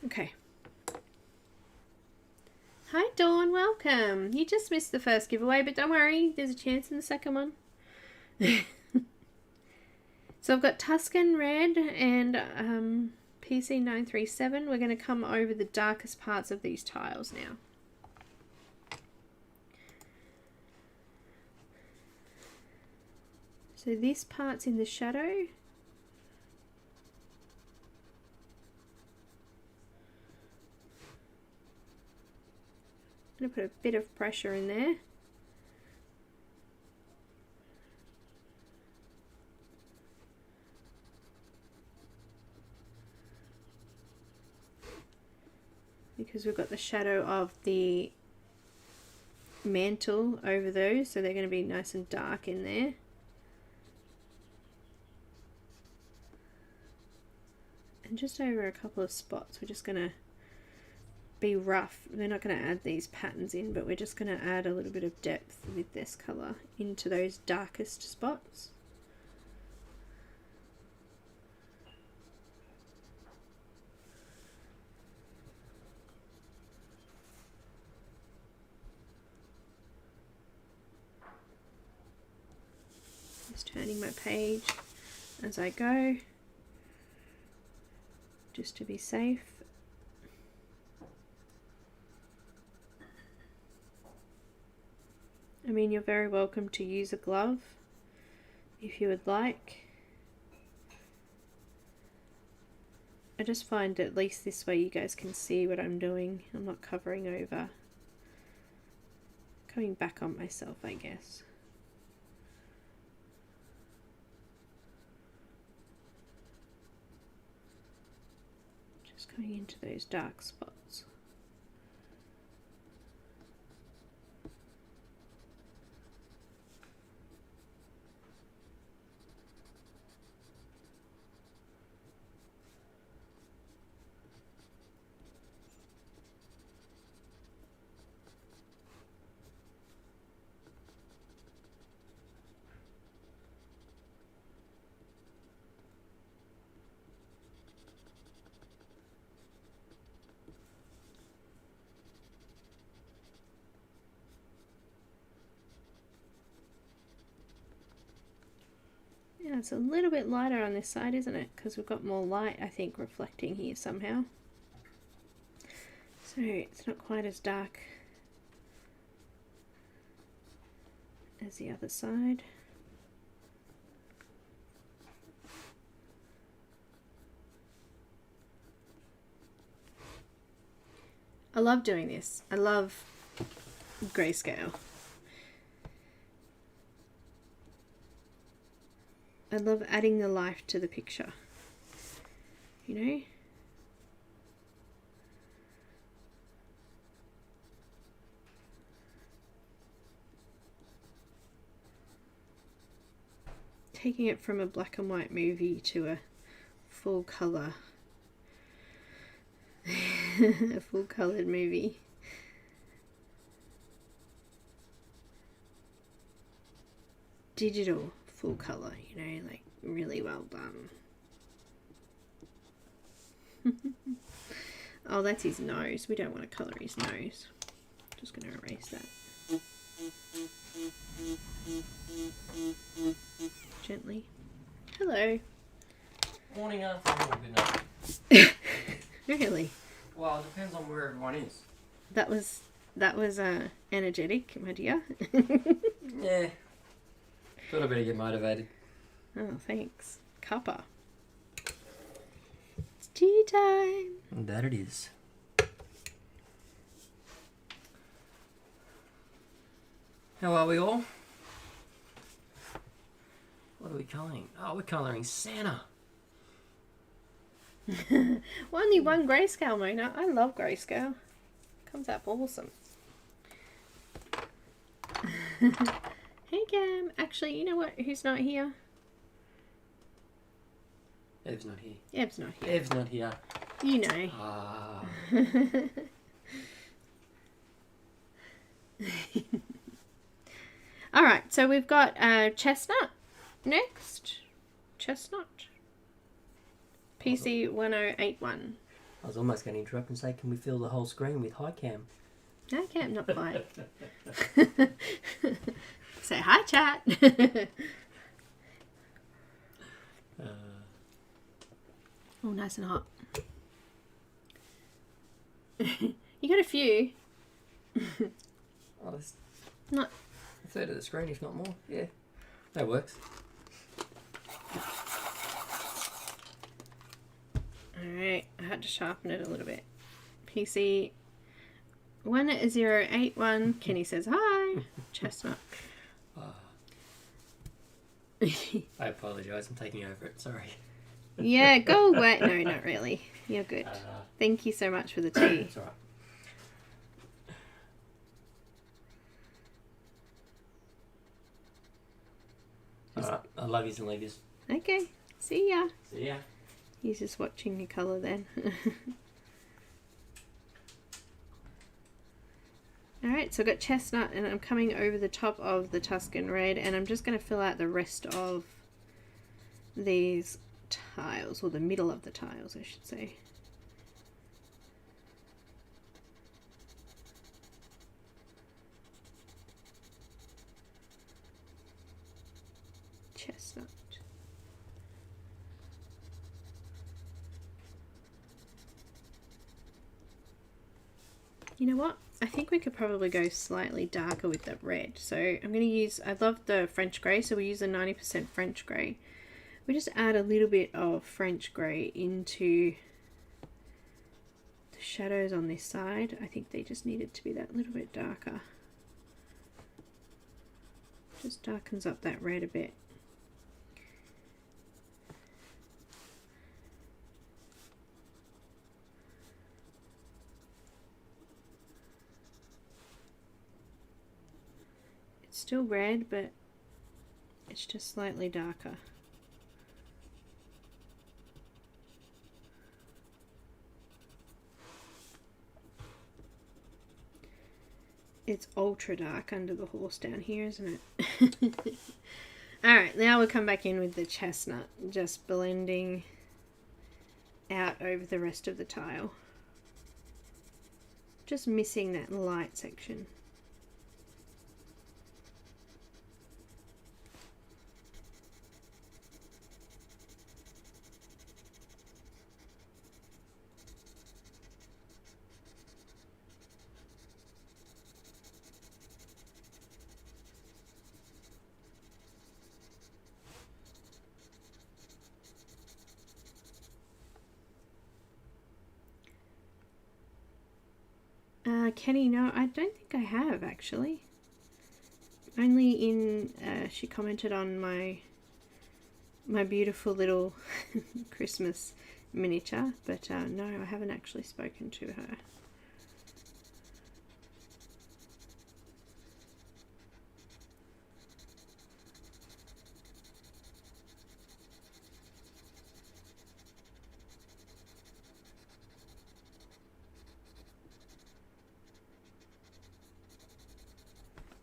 Speaker 1: Okay. Hi Dawn, welcome. You just missed the first giveaway, but don't worry, there's a chance in the second one. So I've got Tuscan red and PC937. We're going to come over the darkest parts of these tiles now. So this part's in the shadow. I'm going to put a bit of pressure in there. Because we've got the shadow of the mantle over those, so they're going to be nice and dark in there. And just over a couple of spots, we're just going to be rough. We're not going to add these patterns in, but we're just going to add a little bit of depth with this color into those darkest spots. Just turning my page as I go, just to be safe. I mean, you're very welcome to use a glove if you would like. I just find at least this way you guys can see what I'm doing. I'm not covering over, coming back on myself, I guess. Just going into those dark spots. it's a little bit lighter on this side, isn't it? Because we've got more light, I think, reflecting here somehow. So it's not quite as dark as the other side. I love doing this. I love grayscale. I love adding the life to the picture, you know? Taking it from a black and white movie to a full colour, a full coloured movie. Digital full colour, you know, like really well done. Oh, that's his nose. We don't want to colour his nose. Just going to erase that. Gently. Hello.
Speaker 2: Morning, afternoon, or good night.
Speaker 1: Really?
Speaker 2: Well, it depends on where everyone is.
Speaker 1: That was energetic, my dear.
Speaker 2: Yeah. Thought I better get motivated.
Speaker 1: Oh, thanks. Cuppa. It's tea time.
Speaker 2: And that it is. How are we all? What are we colouring? Oh, we're colouring Santa.
Speaker 1: Only one grayscale, Mona. I love grayscale. Comes up awesome. Hey, Cam. Actually, you know what? Who's not here?
Speaker 2: Ev's not here.
Speaker 1: Ev's not here.
Speaker 2: Ev's not here.
Speaker 1: You know.
Speaker 2: Ah.
Speaker 1: Alright, so we've got chestnut next. Chestnut. PC 1081.
Speaker 2: I was almost going to interrupt and say, can we fill the whole screen with hi cam?
Speaker 1: No, Cam, not quite. Say hi, chat. Oh, nice and hot. You got a few.
Speaker 2: Oh, that's
Speaker 1: Not
Speaker 2: a third of the screen, if not more. Yeah, that works.
Speaker 1: Alright, I had to sharpen it a little bit. PC 1081. Kenny says hi. Chestnut.
Speaker 2: I apologise, I'm taking over it, sorry.
Speaker 1: Yeah, go away. No, not really. You're good. Thank you so much for the tea.
Speaker 2: It's alright. Alright, I love yous and leave yous.
Speaker 1: Okay, see ya.
Speaker 2: See ya.
Speaker 1: He's just watching your colour then. Alright, so I've got chestnut and I'm coming over the top of the Tuscan red and I'm just going to fill out the rest of these tiles, or the middle of the tiles I should say. Chestnut. You know what? I think we could probably go slightly darker with that red. So I'm going to use, I love the French grey, so we use a 90% French grey. We just add a little bit of French grey into the shadows on this side. I think they just need it to be that little bit darker. Just darkens up that red a bit. It's still red, but it's just slightly darker. It's ultra dark under the horse down here, isn't it? Alright, now we'll come back in with the chestnut, just blending out over the rest of the tile. Just missing that light section. Kenny, no, I don't think I have actually. Only in, she commented on my beautiful little Christmas miniature, but no, I haven't actually spoken to her.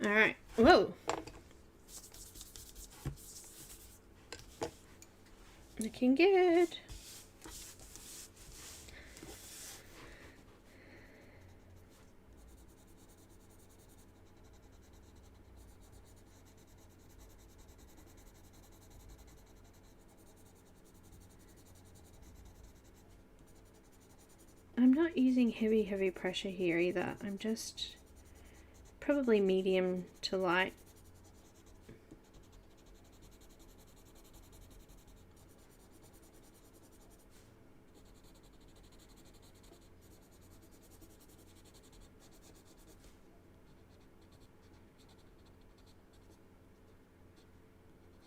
Speaker 1: All right. Whoa. Looking good. I'm not using heavy pressure here either. I'm just probably medium to light.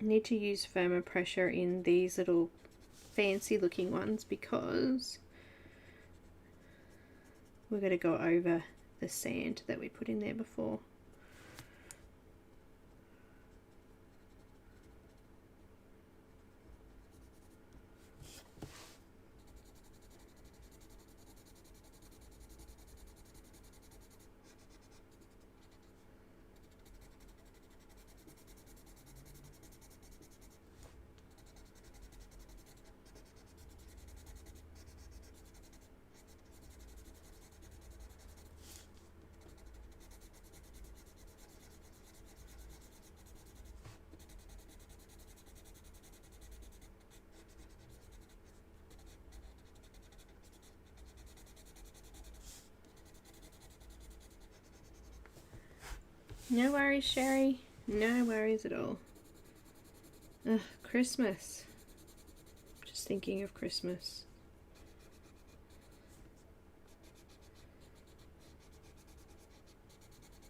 Speaker 1: I need to use firmer pressure in these little fancy looking ones because we're going to go over the sand that we put in there before. No worries, Sherry. No worries at all. Ugh, Christmas. Just thinking of Christmas.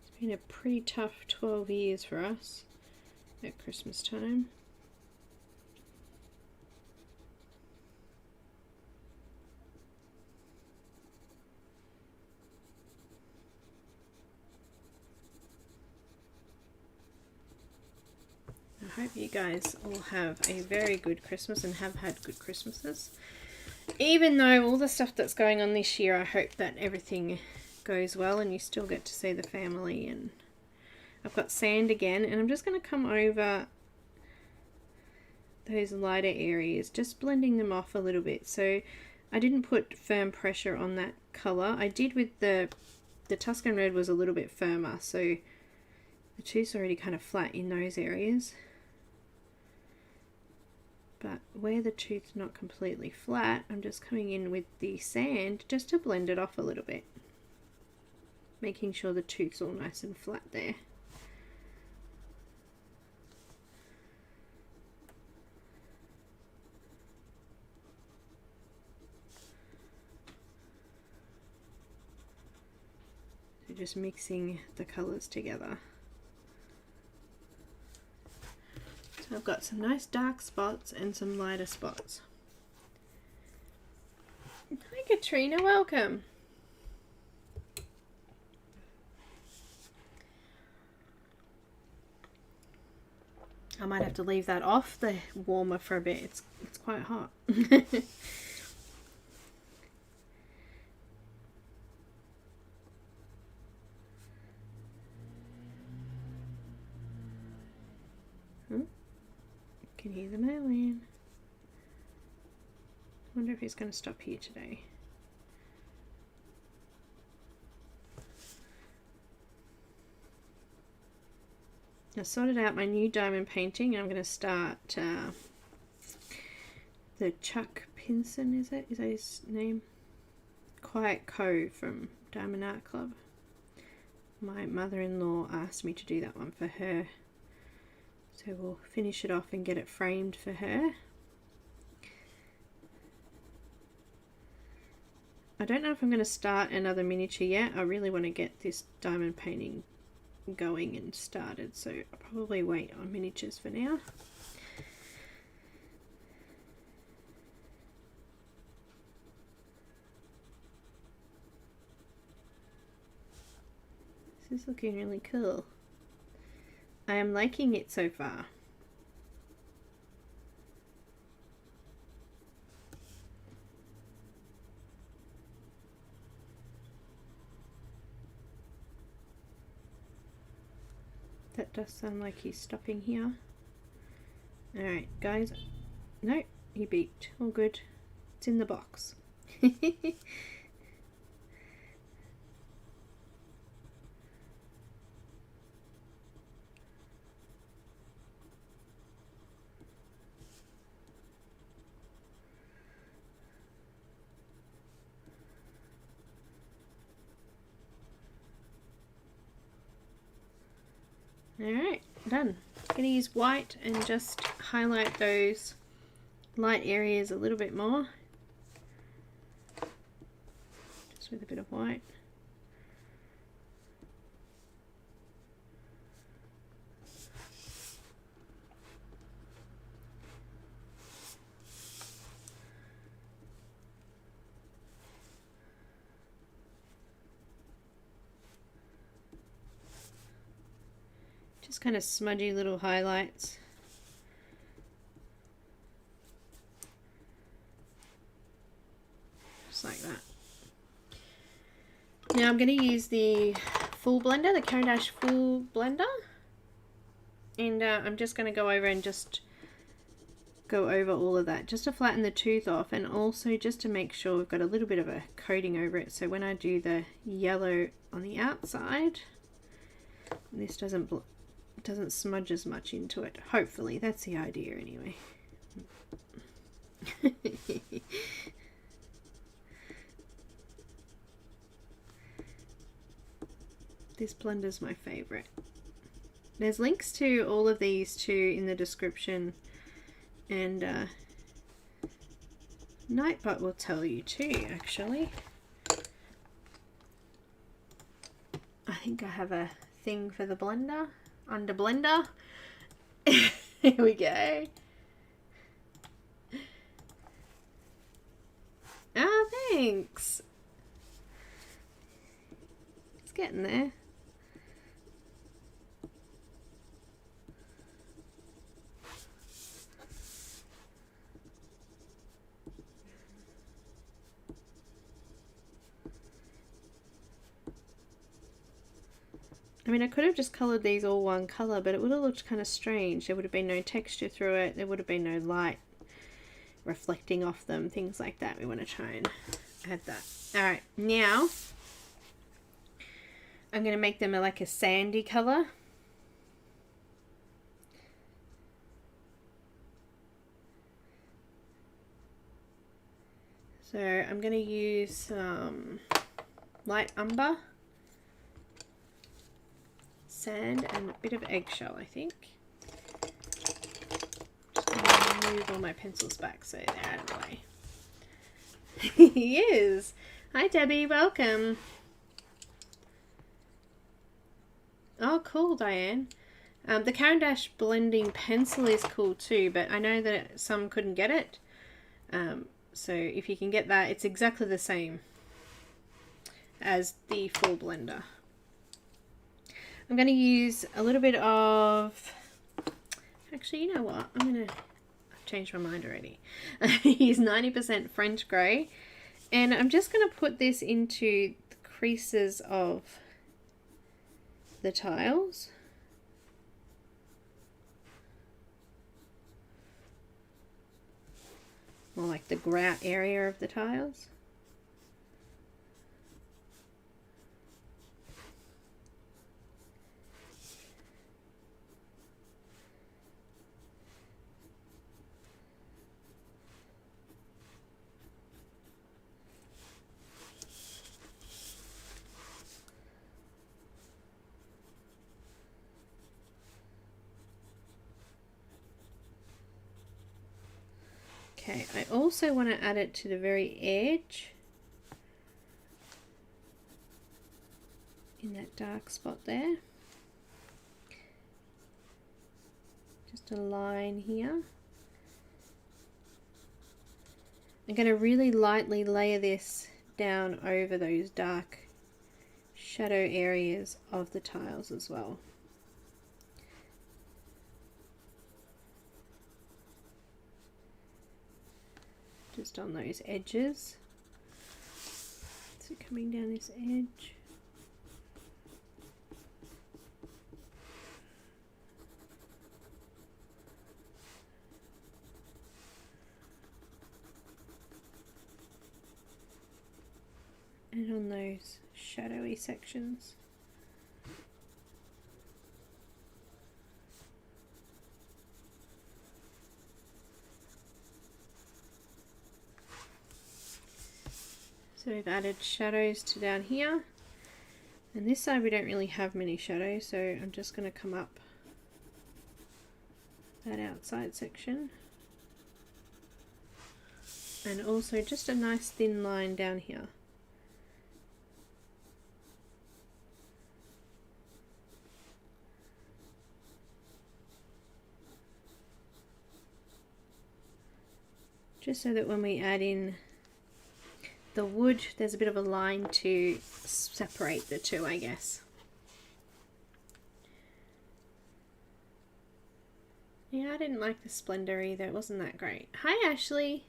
Speaker 1: It's been a pretty tough 12 years for us at Christmas time. I hope you guys all have a very good Christmas and have had good Christmases. Even though all the stuff that's going on this year, I hope that everything goes well and you still get to see the family. And I've got sand again, and I'm just going to come over those lighter areas, just blending them off a little bit. So I didn't put firm pressure on that colour. I did with the Tuscan Red was a little bit firmer, so the tooth's already kind of flat in those areas. But where the tooth's not completely flat, I'm just coming in with the sand just to blend it off a little bit. Making sure the tooth's all nice and flat there. So just mixing the colours together. So I've got some nice dark spots and some lighter spots. Hi Katrina, welcome. I might have to leave that off the warmer for a bit. It's quite hot. Can hear the mailman. I wonder if he's going to stop here today. I sorted out my new diamond painting and I'm going to start the Chuck Pinson, is that his name? Quiet Cove from Diamond Art Club. My mother-in-law asked me to do that one for her. So we'll finish it off and get it framed for her. I don't know if I'm going to start another miniature yet. I really want to get this diamond painting going and started, so I'll probably wait on miniatures for now. This is looking really cool. I am liking it so far. That does sound like he's stopping here. Alright, guys. No, he beeped. All good. It's in the box. Alright, done. I'm going to use white and just highlight those light areas a little bit more. Just with a bit of white. Just kind of smudgy little highlights. Just like that. Now I'm going to use the full blender, the Caran full blender. And I'm just going to go over and just go over all of that just to flatten the tooth off, and also just to make sure we've got a little bit of a coating over it, so when I do the yellow on the outside, this doesn't smudge as much into it. Hopefully, that's the idea anyway. This blender's my favorite. There's links to all of these too in the description, and Nightbot will tell you too, actually. I think I have a thing for the blender. Under blender. Here we go. Ah, thanks. It's getting there. I mean, I could have just coloured these all one colour, but it would have looked kind of strange. There would have been no texture through it. There would have been no light reflecting off them, things like that. We want to try and add that. Alright, now I'm going to make them like a sandy colour. So I'm going to use some light umber, sand, and a bit of eggshell, I think. Just going to move all my pencils back so they're out of the way. He is! Hi Debbie, welcome! Oh cool, Diane. The Caran blending pencil is cool too, but I know that some couldn't get it. So if you can get that, it's exactly the same as the full blender. I'm going to use a little bit of, actually, you know what, I've changed my mind already. Use 90% French grey, and I'm just going to put this into the creases of the tiles. More like the grout area of the tiles. Okay, I also want to add it to the very edge in that dark spot there. Just a line here. I'm going to really lightly layer this down over those dark shadow areas of the tiles as well. Just on those edges. So coming down this edge. And on those shadowy sections. So we've added shadows to down here, and this side we don't really have many shadows, so I'm just going to come up that outside section, and also just a nice thin line down here. Just so that when we add in the wood, there's a bit of a line to separate the two, I guess. Yeah, I didn't like the splendor either. It wasn't that great. Hi, Ashley.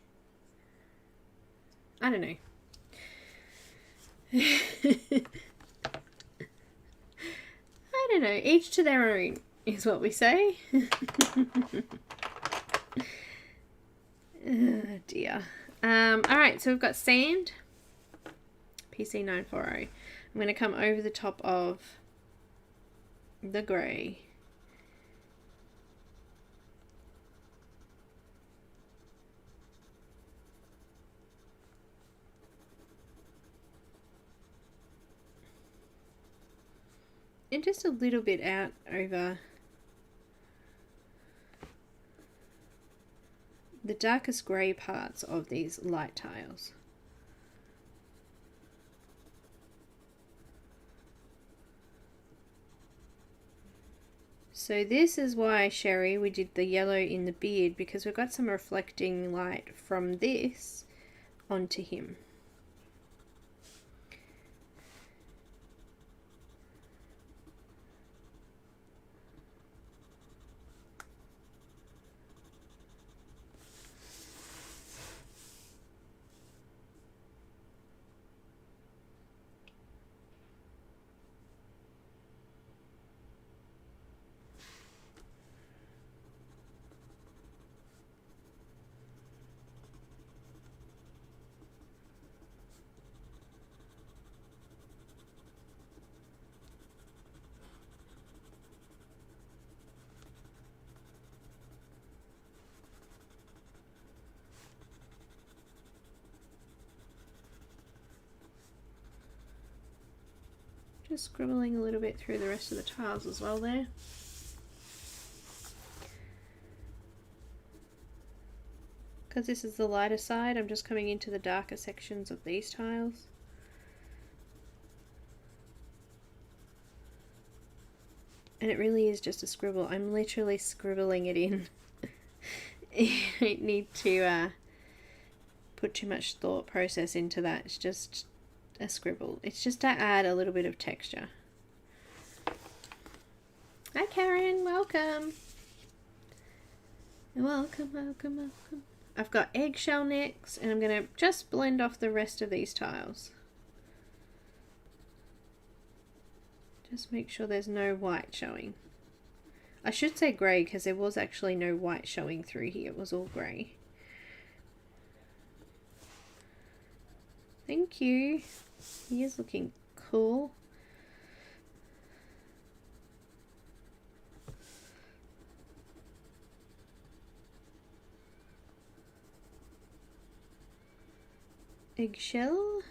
Speaker 1: I don't know. I don't know. Each to their own is what we say. Oh dear. Alright, so we've got sand, PC940. I'm going to come over the top of the grey. And just a little bit out over the darkest grey parts of these light tiles. So this is why, Sherry, we did the yellow in the beard, because we've got some reflecting light from this onto him. Just scribbling a little bit through the rest of the tiles as well there. Because this is the lighter side, I'm just coming into the darker sections of these tiles. And it really is just a scribble. I'm literally scribbling it in. You don't need to put too much thought process into that. It's just a scribble. It's just to add a little bit of texture. Hi Caran, welcome. Welcome, welcome, welcome. I've got eggshell next, and I'm going to just blend off the rest of these tiles. Just make sure there's no white showing. I should say grey, because there was actually no white showing through here. It was all grey. Thank you. He is looking cool. Eggshell.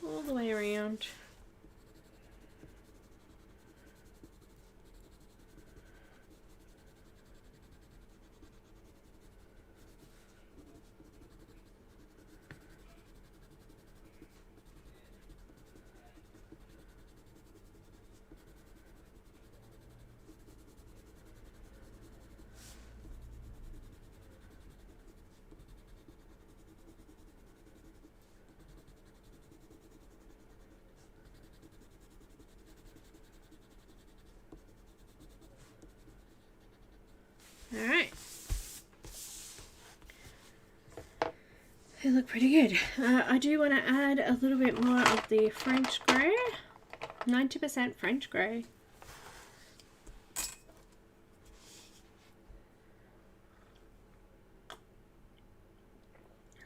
Speaker 1: All the way around. look pretty good. I do want to add a little bit more of the French grey. 90% French grey.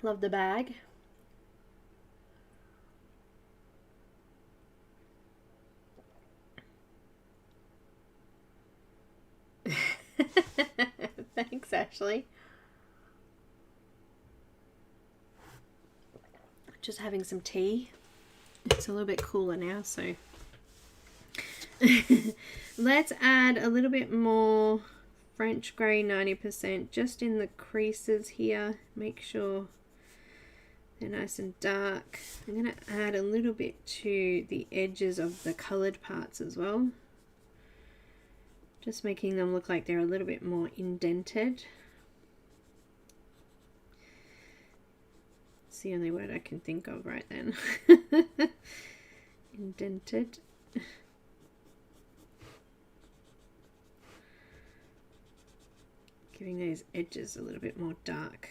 Speaker 1: Love the bag. Thanks, Ashley. Just having some tea. It's a little bit cooler now, so let's add a little bit more French grey 90% just in the creases here. Make sure they're nice and dark. I'm going to add a little bit to the edges of the coloured parts as well. Just making them look like they're a little bit more indented. It's the only word I can think of right then. Indented. Giving those edges a little bit more dark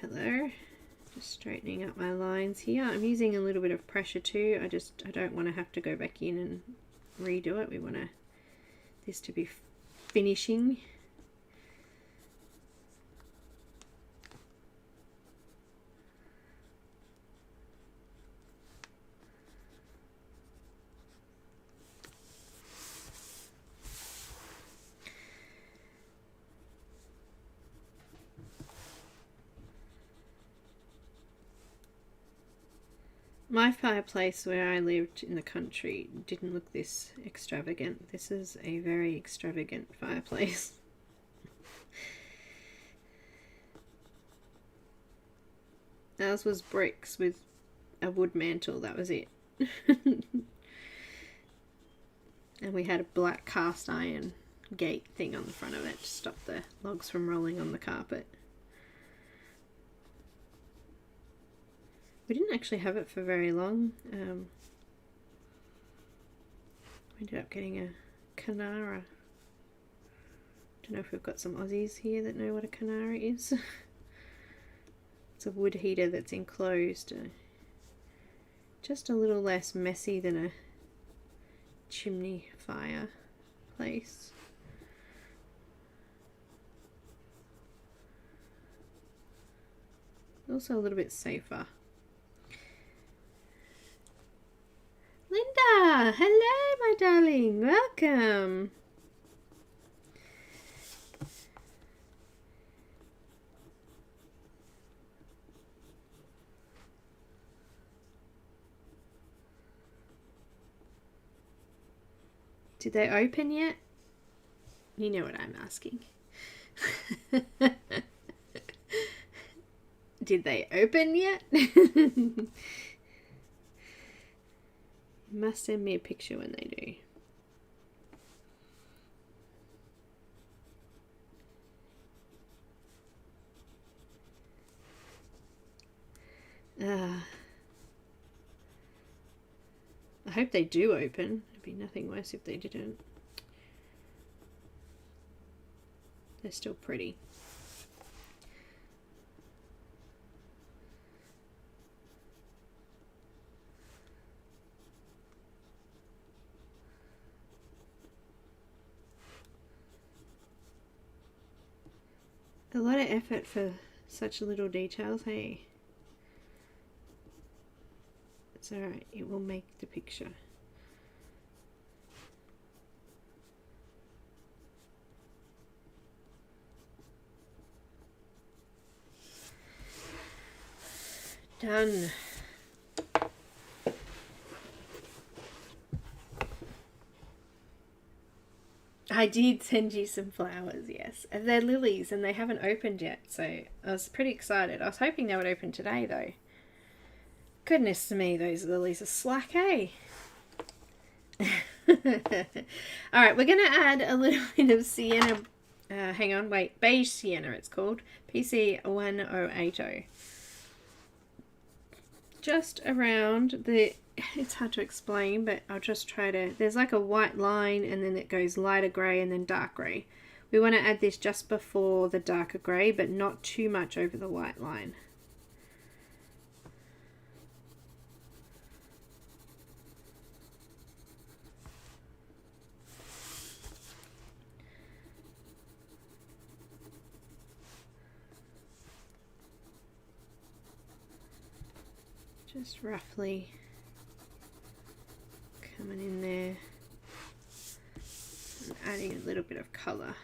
Speaker 1: colour. Just straightening up my lines here. I'm using a little bit of pressure too. I don't want to have to go back in and redo it. We want this to be finishing. My fireplace where I lived in the country didn't look this extravagant. This is a very extravagant fireplace. Ours was bricks with a wood mantle, that was it. And we had a black cast iron gate thing on the front of it to stop the logs from rolling on the carpet. We didn't actually have it for very long. We ended up getting a Canara. Don't know if we've got some Aussies here that know what a Canara is. It's a wood heater that's enclosed. Just a little less messy than a chimney fireplace. Also a little bit safer. Linda, hello my darling, welcome. Did they open yet? You know what I'm asking. Did they open yet? You must send me a picture when they do. I hope they do open. It'd be nothing worse if they didn't. They're still pretty. A lot of effort for such little details, hey? It's alright, it will make the picture. Done. I did send you some flowers, yes. And they're lilies and they haven't opened yet, so I was pretty excited. I was hoping they would open today though. Goodness me, those lilies are slack, eh? Alright, we're going to add a little bit of sienna, beige sienna it's called, PC1080. Just around the, it's hard to explain, but I'll just try to, there's like a white line and then it goes lighter grey and then dark grey. We want to add this just before the darker grey, but not too much over the white line. Just roughly coming in there and adding a little bit of colour.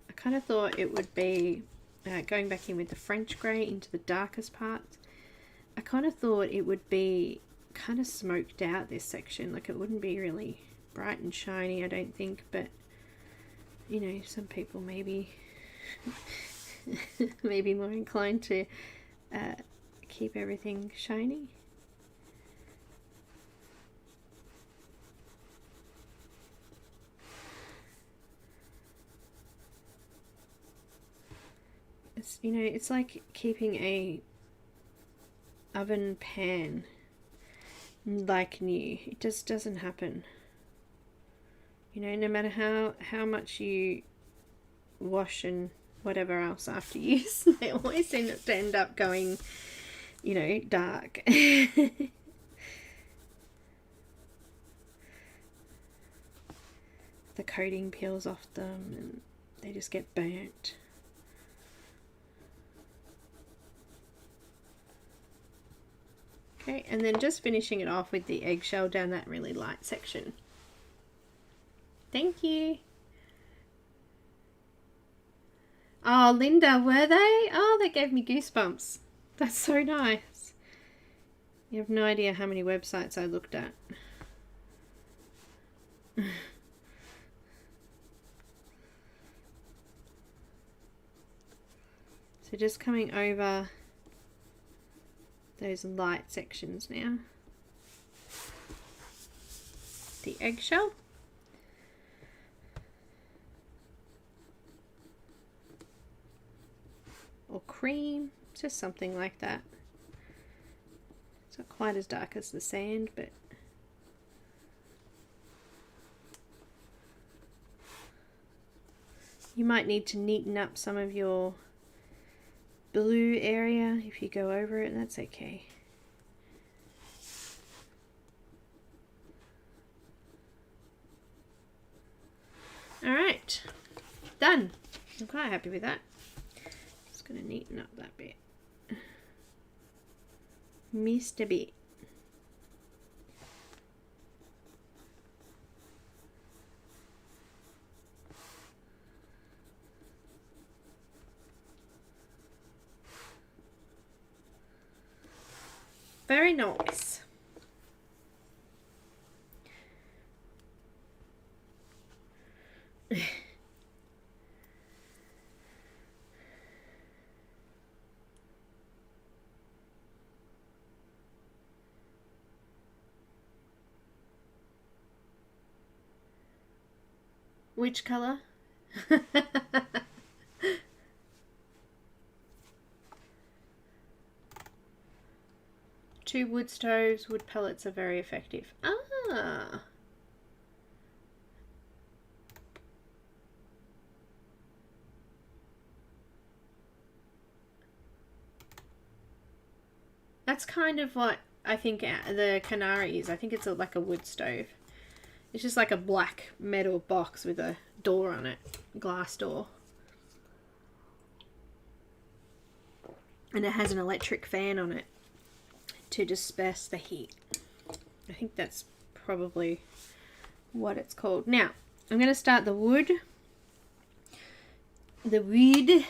Speaker 1: I kind of thought it would be going back in with the French grey into the darkest parts. I kind of thought it would be kind of smoked out, this section, like it wouldn't be really bright and shiny, I don't think, but you know, some people maybe maybe more inclined to keep everything shiny. It's, you know, it's like keeping a oven pan like new. It just doesn't happen. You know, no matter how much you wash and whatever else after use, they always seem to end up going, you know, dark. The coating peels off them and they just get burnt. Okay, and then just finishing it off with the eggshell down that really light section. Thank you. Oh, Linda, were they? Oh, that gave me goosebumps. That's so nice. You have no idea how many websites I looked at. So just coming over those light sections now. The eggshell. Or cream, just something like that. It's not quite as dark as the sand, but you might need to neaten up some of your blue area if you go over it, and that's okay. Alright, done. I'm quite happy with that. Just going to neaten up that bit. Missed a bit. Very nice. Which color? Two wood stoves, wood pellets are very effective. Ah. That's kind of what I think the Canary is. I think it's like a wood stove. It's just like a black metal box with a door on it, glass door. And it has an electric fan on it to disperse the heat. I think that's probably what it's called. Now, I'm going to start the wood. The wood.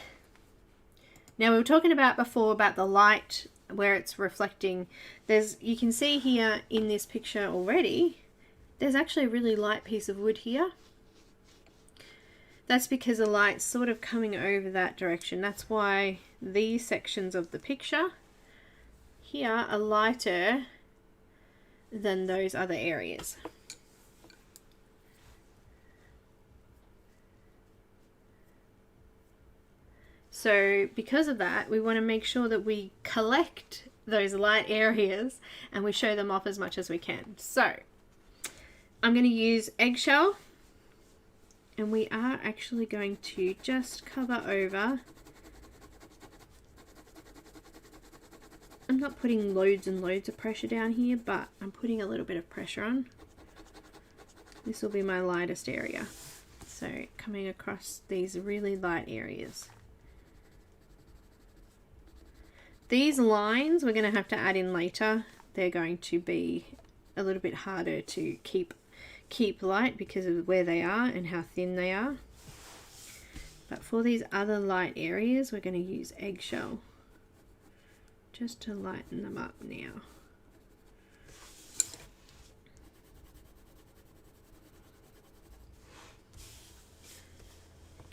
Speaker 1: Now, we were talking about before about the light where it's reflecting. You can see here in this picture already, there's actually a really light piece of wood here. That's because the light's sort of coming over that direction. That's why these sections of the picture here are lighter than those other areas. So because of that, we want to make sure that we collect those light areas and we show them off as much as we can. So I'm going to use eggshell, and we are actually going to just cover over. I'm not putting loads and loads of pressure down here, but I'm putting a little bit of pressure on. This will be my lightest area. So coming across these really light areas. These lines we're going to have to add in later. They're going to be a little bit harder to keep light because of where they are and how thin they are. But for these other light areas, we're going to use eggshell just to lighten them up now.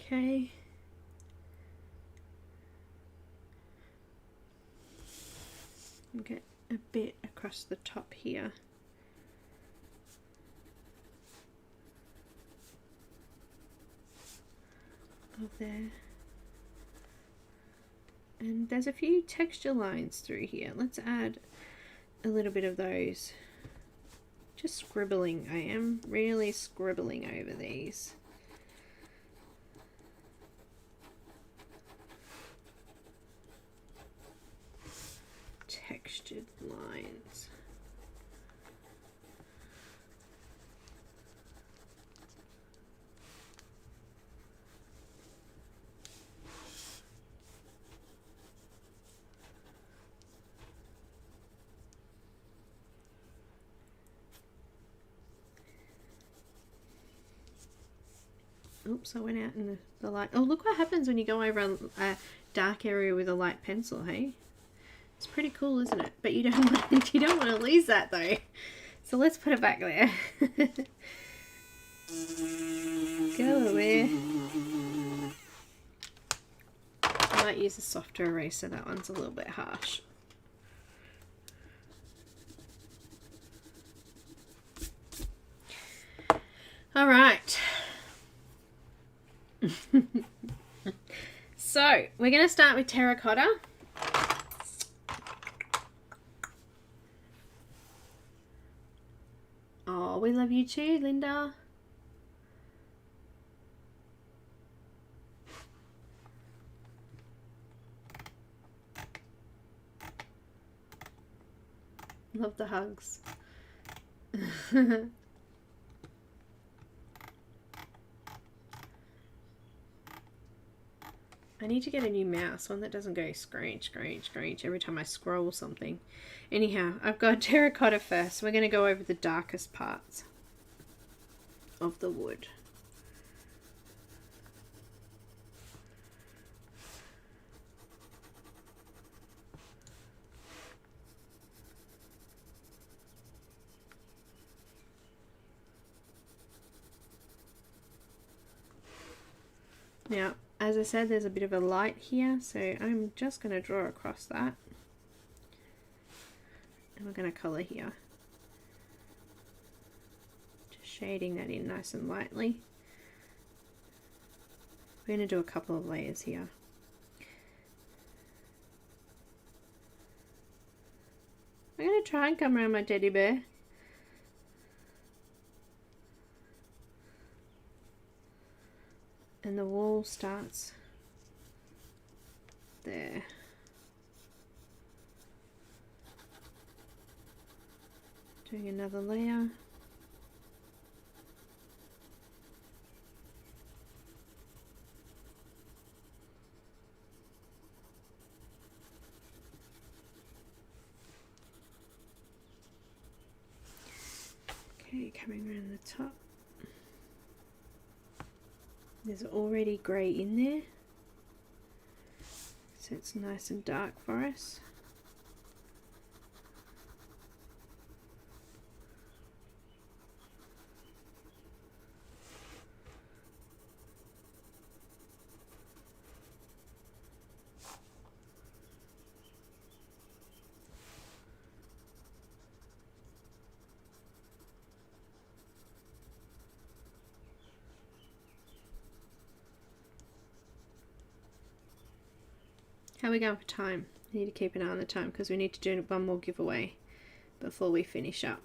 Speaker 1: Okay. And get a bit across the top here. Of there. And there's a few texture lines through here. Let's add a little bit of those. Just scribbling. I am really scribbling over these. Textured lines. Oops, I went out in the light. Oh, look what happens when you go over a dark area with a light pencil, hey? It's pretty cool, isn't it? But you don't want to lose that though. So let's put it back there. Go away. I might use a softer eraser. That one's a little bit harsh. All right. So we're going to start with terracotta. Oh, we love you too, Linda. Love the hugs. I need to get a new mouse, one that doesn't go scrunch, scrunch, scrunch every time I scroll something. Anyhow, I've got terracotta first. We're going to go over the darkest parts of the wood. Now, as I said, there's a bit of a light here, so I'm just going to draw across that. And we're going to colour here. Just shading that in nice and lightly. We're going to do a couple of layers here. I'm going to try and come around my teddy bear. And the wall starts there. Doing another layer. Okay, coming around the top. There's already grey in there, so it's nice and dark for us. How are we going for time? Need to keep an eye on the time because we need to do one more giveaway before we finish up.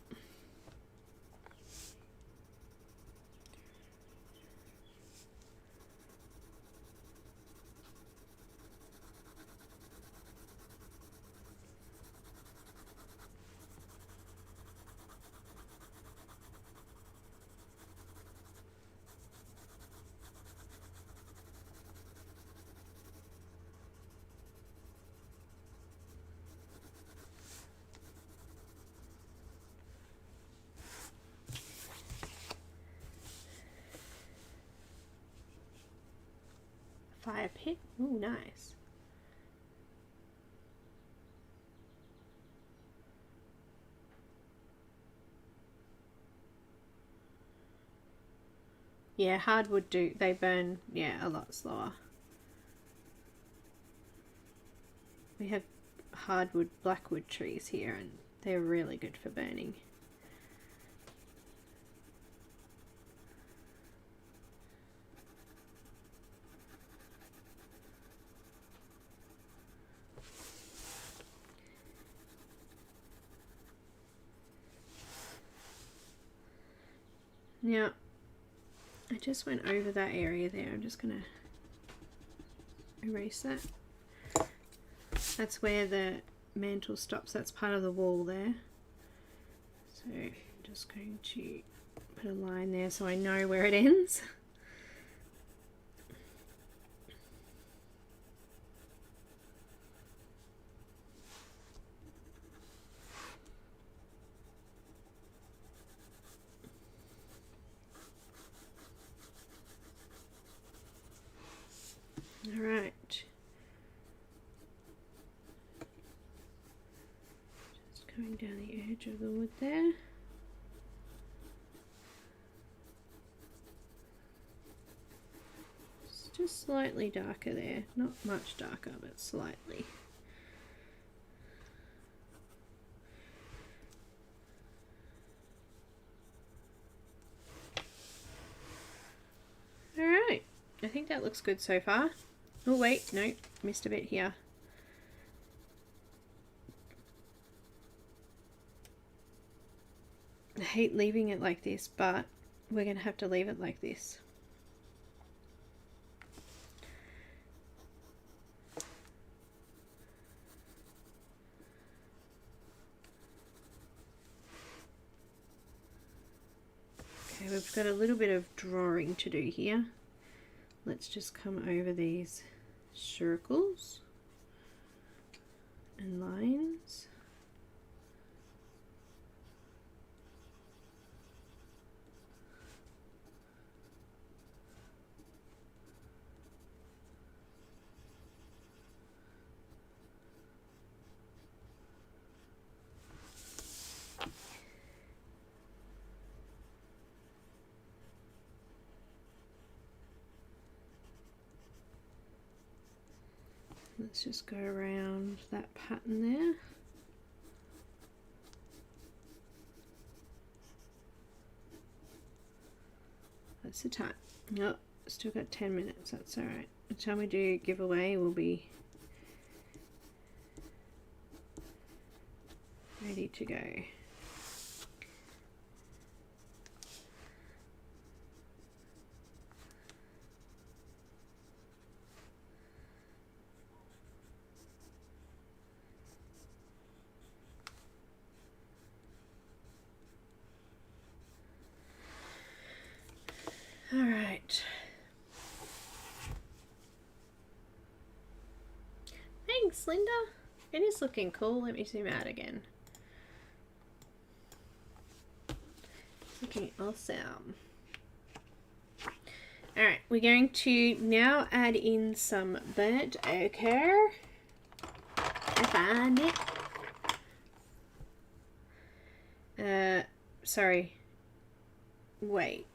Speaker 1: Fire pit. Ooh, nice. Yeah, hardwood they burn, yeah, a lot slower. We have hardwood blackwood trees here and they're really good for burning. Now, I just went over that area there. I'm just going to erase that. That's where the mantle stops. That's part of the wall there. So I'm just going to put a line there so I know where it ends. Alright, just going down the edge of the wood there. It's just slightly darker there, not much darker, but slightly. Alright, I think that looks good so far. Oh wait, no, missed a bit here. I hate leaving it like this, but we're going to have to leave it like this. Okay, we've got a little bit of drawing to do here. Let's just come over these circles and lines. Let's just go around that pattern there. That's the time. Oh, still got 10 minutes, that's alright. By the time we do giveaway, we'll be ready to go. All right. Thanks, Linda. It is looking cool. Let me zoom out again. It's looking awesome. All right, we're going to now add in some burnt ochre. I find it. Sorry. Wait.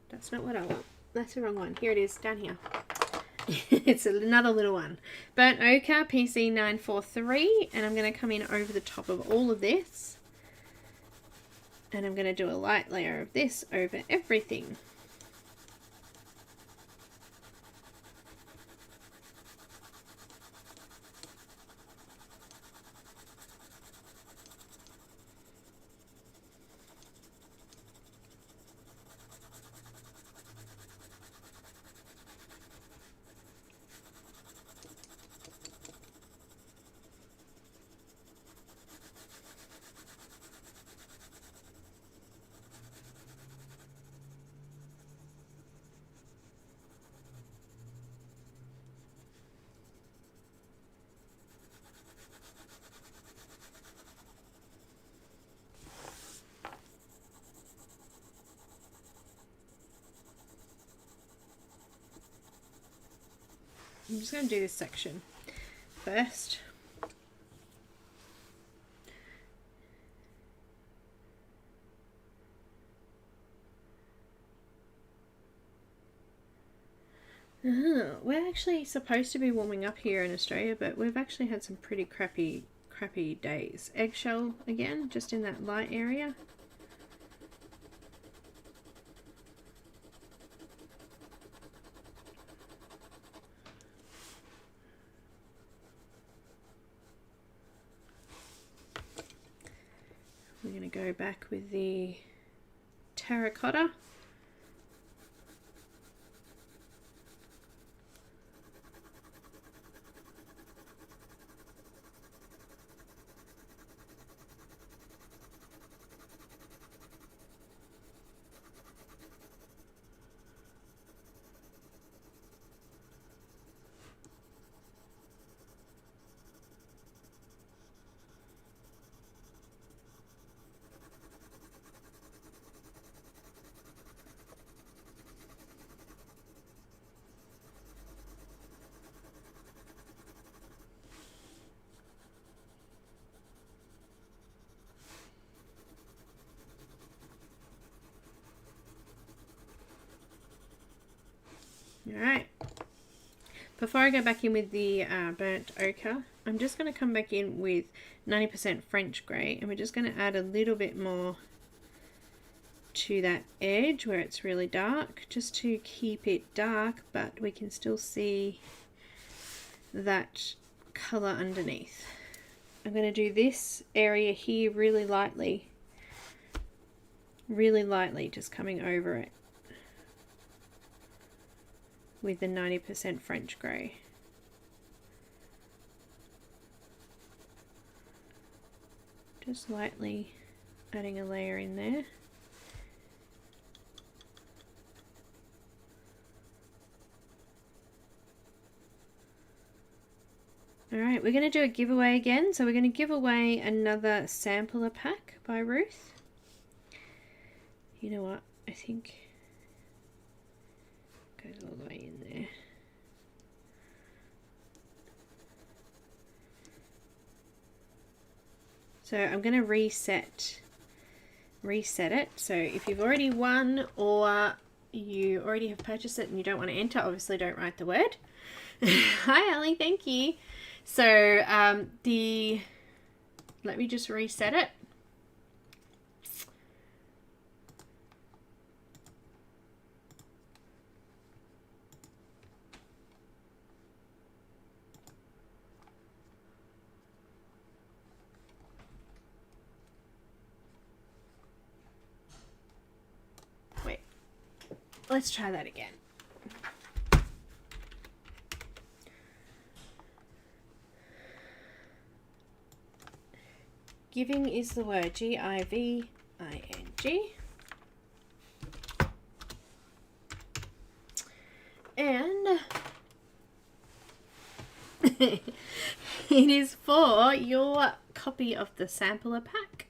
Speaker 1: That's not what I want. That's the wrong one. Here it is, down here. It's another little one. Burnt ochre, PC943, and I'm going to come in over the top of all of this. And I'm going to do a light layer of this over everything. I'm just going to do this section first. We're actually supposed to be warming up here in Australia, but we've actually had some pretty crappy days. Eggshell again, just in that light area. We're going to go back with the terracotta. Alright, before I go back in with the burnt ochre, I'm just going to come back in with 90% French grey, and we're just going to add a little bit more to that edge where it's really dark, just to keep it dark, but we can still see that colour underneath. I'm going to do this area here really lightly, just coming over it with the 90% French grey. Just lightly adding a layer in there. Alright, we're going to do a giveaway again. So we're going to give away another sampler pack by Ruth. You know what? I think goes all the way in there. So I'm going to reset it. So if you've already won or you already have purchased it and you don't want to enter, obviously don't write the word. Hi Ali, thank you. So let me just reset it. Let's try that again. Giving is the word, G-I-V-I-N-G. And it is for your copy of the sampler pack.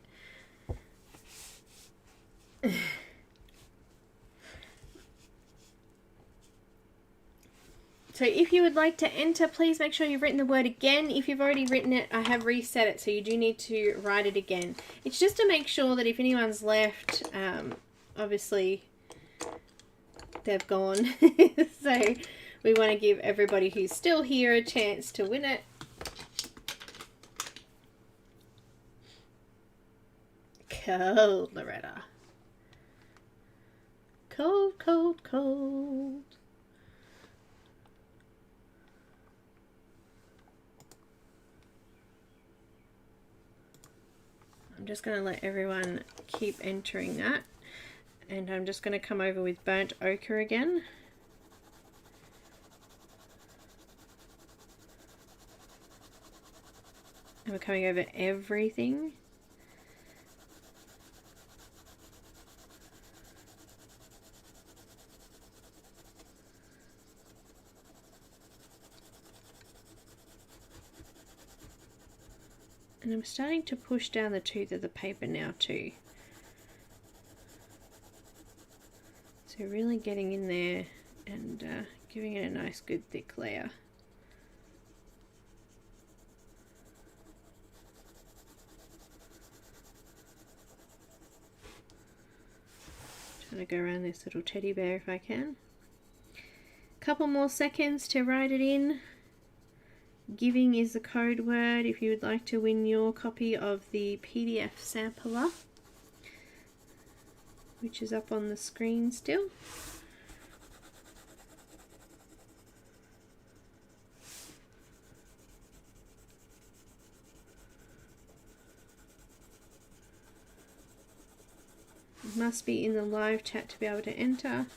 Speaker 1: So if you would like to enter, please make sure you've written the word again. If you've already written it, I have reset it, so you do need to write it again. It's just to make sure that if anyone's left, obviously they've gone. So we want to give everybody who's still here a chance to win it. Cold, Loretta. Cold, cold, cold. I'm just going to let everyone keep entering that, and I'm just going to come over with burnt ochre again. And we're coming over everything. And I'm starting to push down the tooth of the paper now too. So really getting in there and giving it a nice good thick layer. I'm going to go around this little teddy bear if I can. Couple more seconds to write it in. Giving is the code word if you would like to win your copy of the PDF sampler, which is up on the screen still. It must be in the live chat to be able to enter.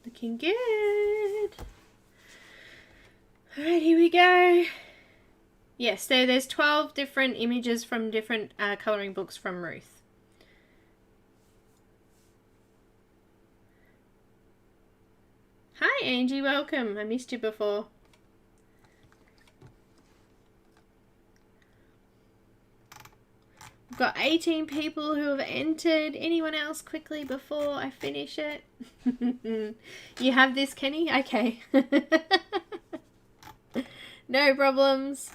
Speaker 1: Looking good. Alright, here we go. Yes, there's 12 different images from different colouring books from Ruth. Hi Angie, welcome. I missed you before. We've got 18 people who have entered. Anyone else quickly before I finish it? You have this, Kenny? Okay. No problems.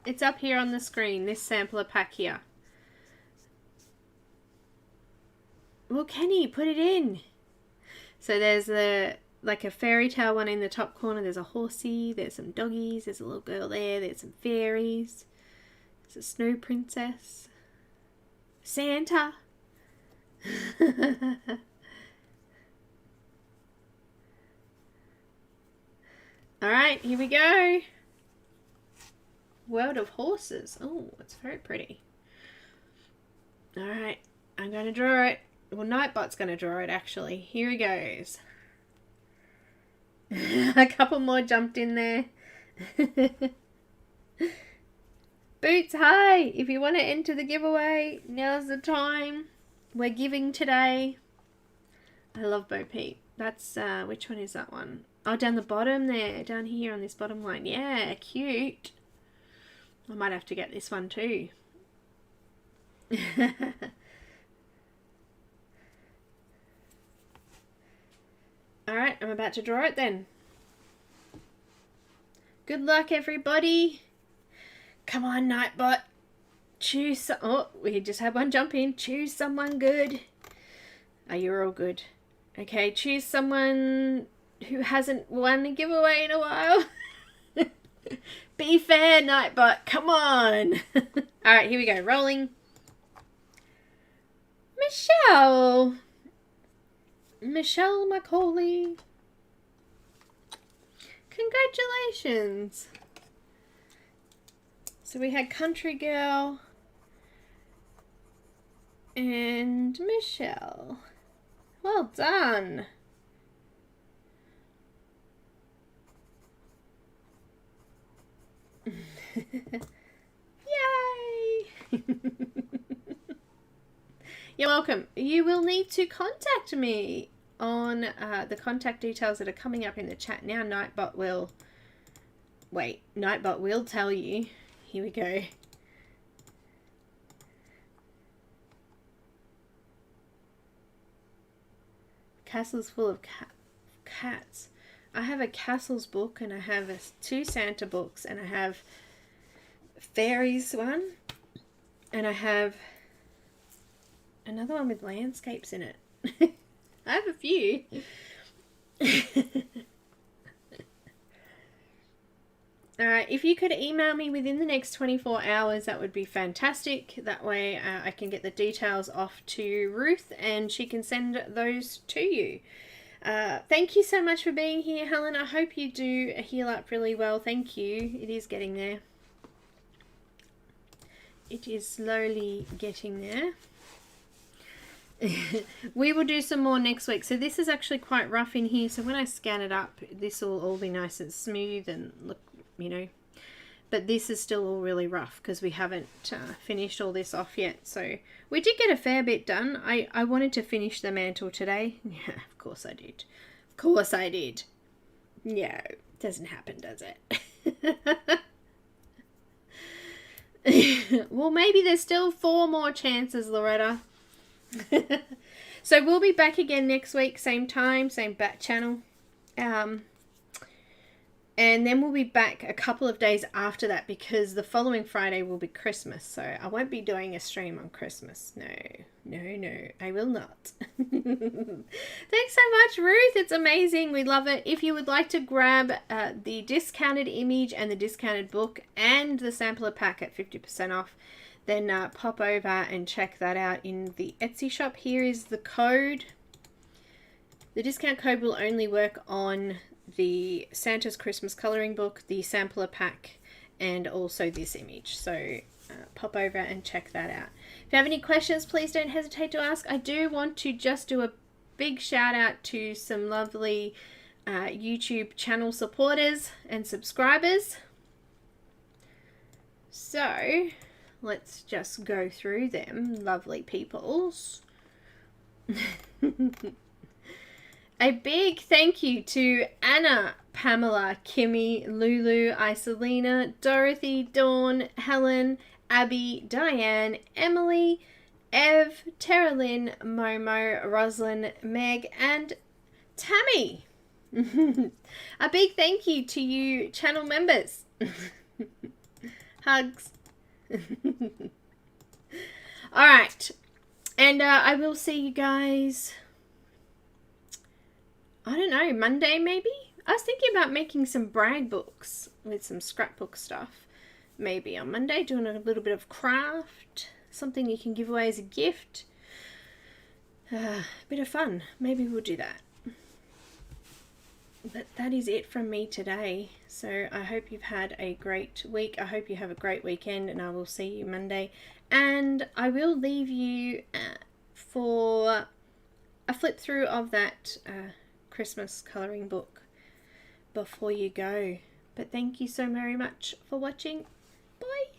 Speaker 1: It's up here on the screen, this sampler pack here. Well, Kenny, put it in. So there's like a fairy tale one in the top corner. There's a horsey, there's some doggies, there's a little girl there, there's some fairies. There's a snow princess. Santa. Alright, here we go. World of Horses. Oh, it's very pretty. Alright, I'm going to draw it. Well, Nightbot's going to draw it, actually. Here he goes. A couple more jumped in there. Boots, hi! If you want to enter the giveaway, now's the time. We're giving today. I love Bo Peep. That's, which one is that one? Oh, down the bottom there. Down here on this bottom line. Yeah, cute. I might have to get this one too. Alright, I'm about to draw it then. Good luck, everybody. Come on, Nightbot. Choose oh, we just had one jump in. Choose someone good. Oh, you're all good. Okay, choose someone who hasn't won a giveaway in a while. Be fair, Nightbot. Come on. Alright, here we go. Rolling. Michelle. Michelle Macaulay. Congratulations. So we had Country Girl and Michelle. Well done. Yay! You're welcome. You will need to contact me on the contact details that are coming up in the chat now. Nightbot will tell you. Here we go. Castle's full of cats. I have a castles book and I have two Santa books and I have fairies one and I have another one with landscapes in it. I have a few. Alright, if you could email me within the next 24 hours, that would be fantastic. That way I can get the details off to Ruth and she can send those to you. Thank you so much for being here, Helen. I hope you do heal up really well. Thank you. It is getting there. It is slowly getting there. We will do some more next week. So this is actually quite rough in here. So when I scan it up, this will all be nice and smooth and look, you know, but this is still all really rough because we haven't finished all this off yet. So we did get a fair bit done. I wanted to finish the mantle today. Yeah, of course I did. Of course I did. Yeah, it doesn't happen, does it? Well, maybe there's still 4 more chances, Loretta. So we'll be back again next week, same time, same bat channel. And then we'll be back a couple of days after that because the following Friday will be Christmas. So I won't be doing a stream on Christmas. No, I will not. Thanks so much, Ruth. It's amazing. We love it. If you would like to grab the discounted image and the discounted book and the sampler pack at 50% off, then pop over and check that out in the Etsy shop. Here is the code. The discount code will only work on the Santa's Christmas colouring book, the sampler pack, and also this image. So pop over and check that out. If you have any questions, please don't hesitate to ask. I do want to just do a big shout out to some lovely YouTube channel supporters and subscribers. So let's just go through them, lovely peoples. A big thank you to Anna, Pamela, Kimmy, Lulu, Isolina, Dorothy, Dawn, Helen, Abby, Diane, Emily, Ev, Terralyn, Momo, Roslyn, Meg, and Tammy. A big thank you to you channel members. Hugs. Alright, and I will see you guys, I don't know, Monday maybe? I was thinking about making some brag books with some scrapbook stuff. Maybe on Monday, doing a little bit of craft, something you can give away as a gift. Bit of fun. Maybe we'll do that. But that is it from me today. So I hope you've had a great week. I hope you have a great weekend, and I will see you Monday. And I will leave you for a flip through of that Christmas colouring book before you go. But thank you so very much for watching. Bye.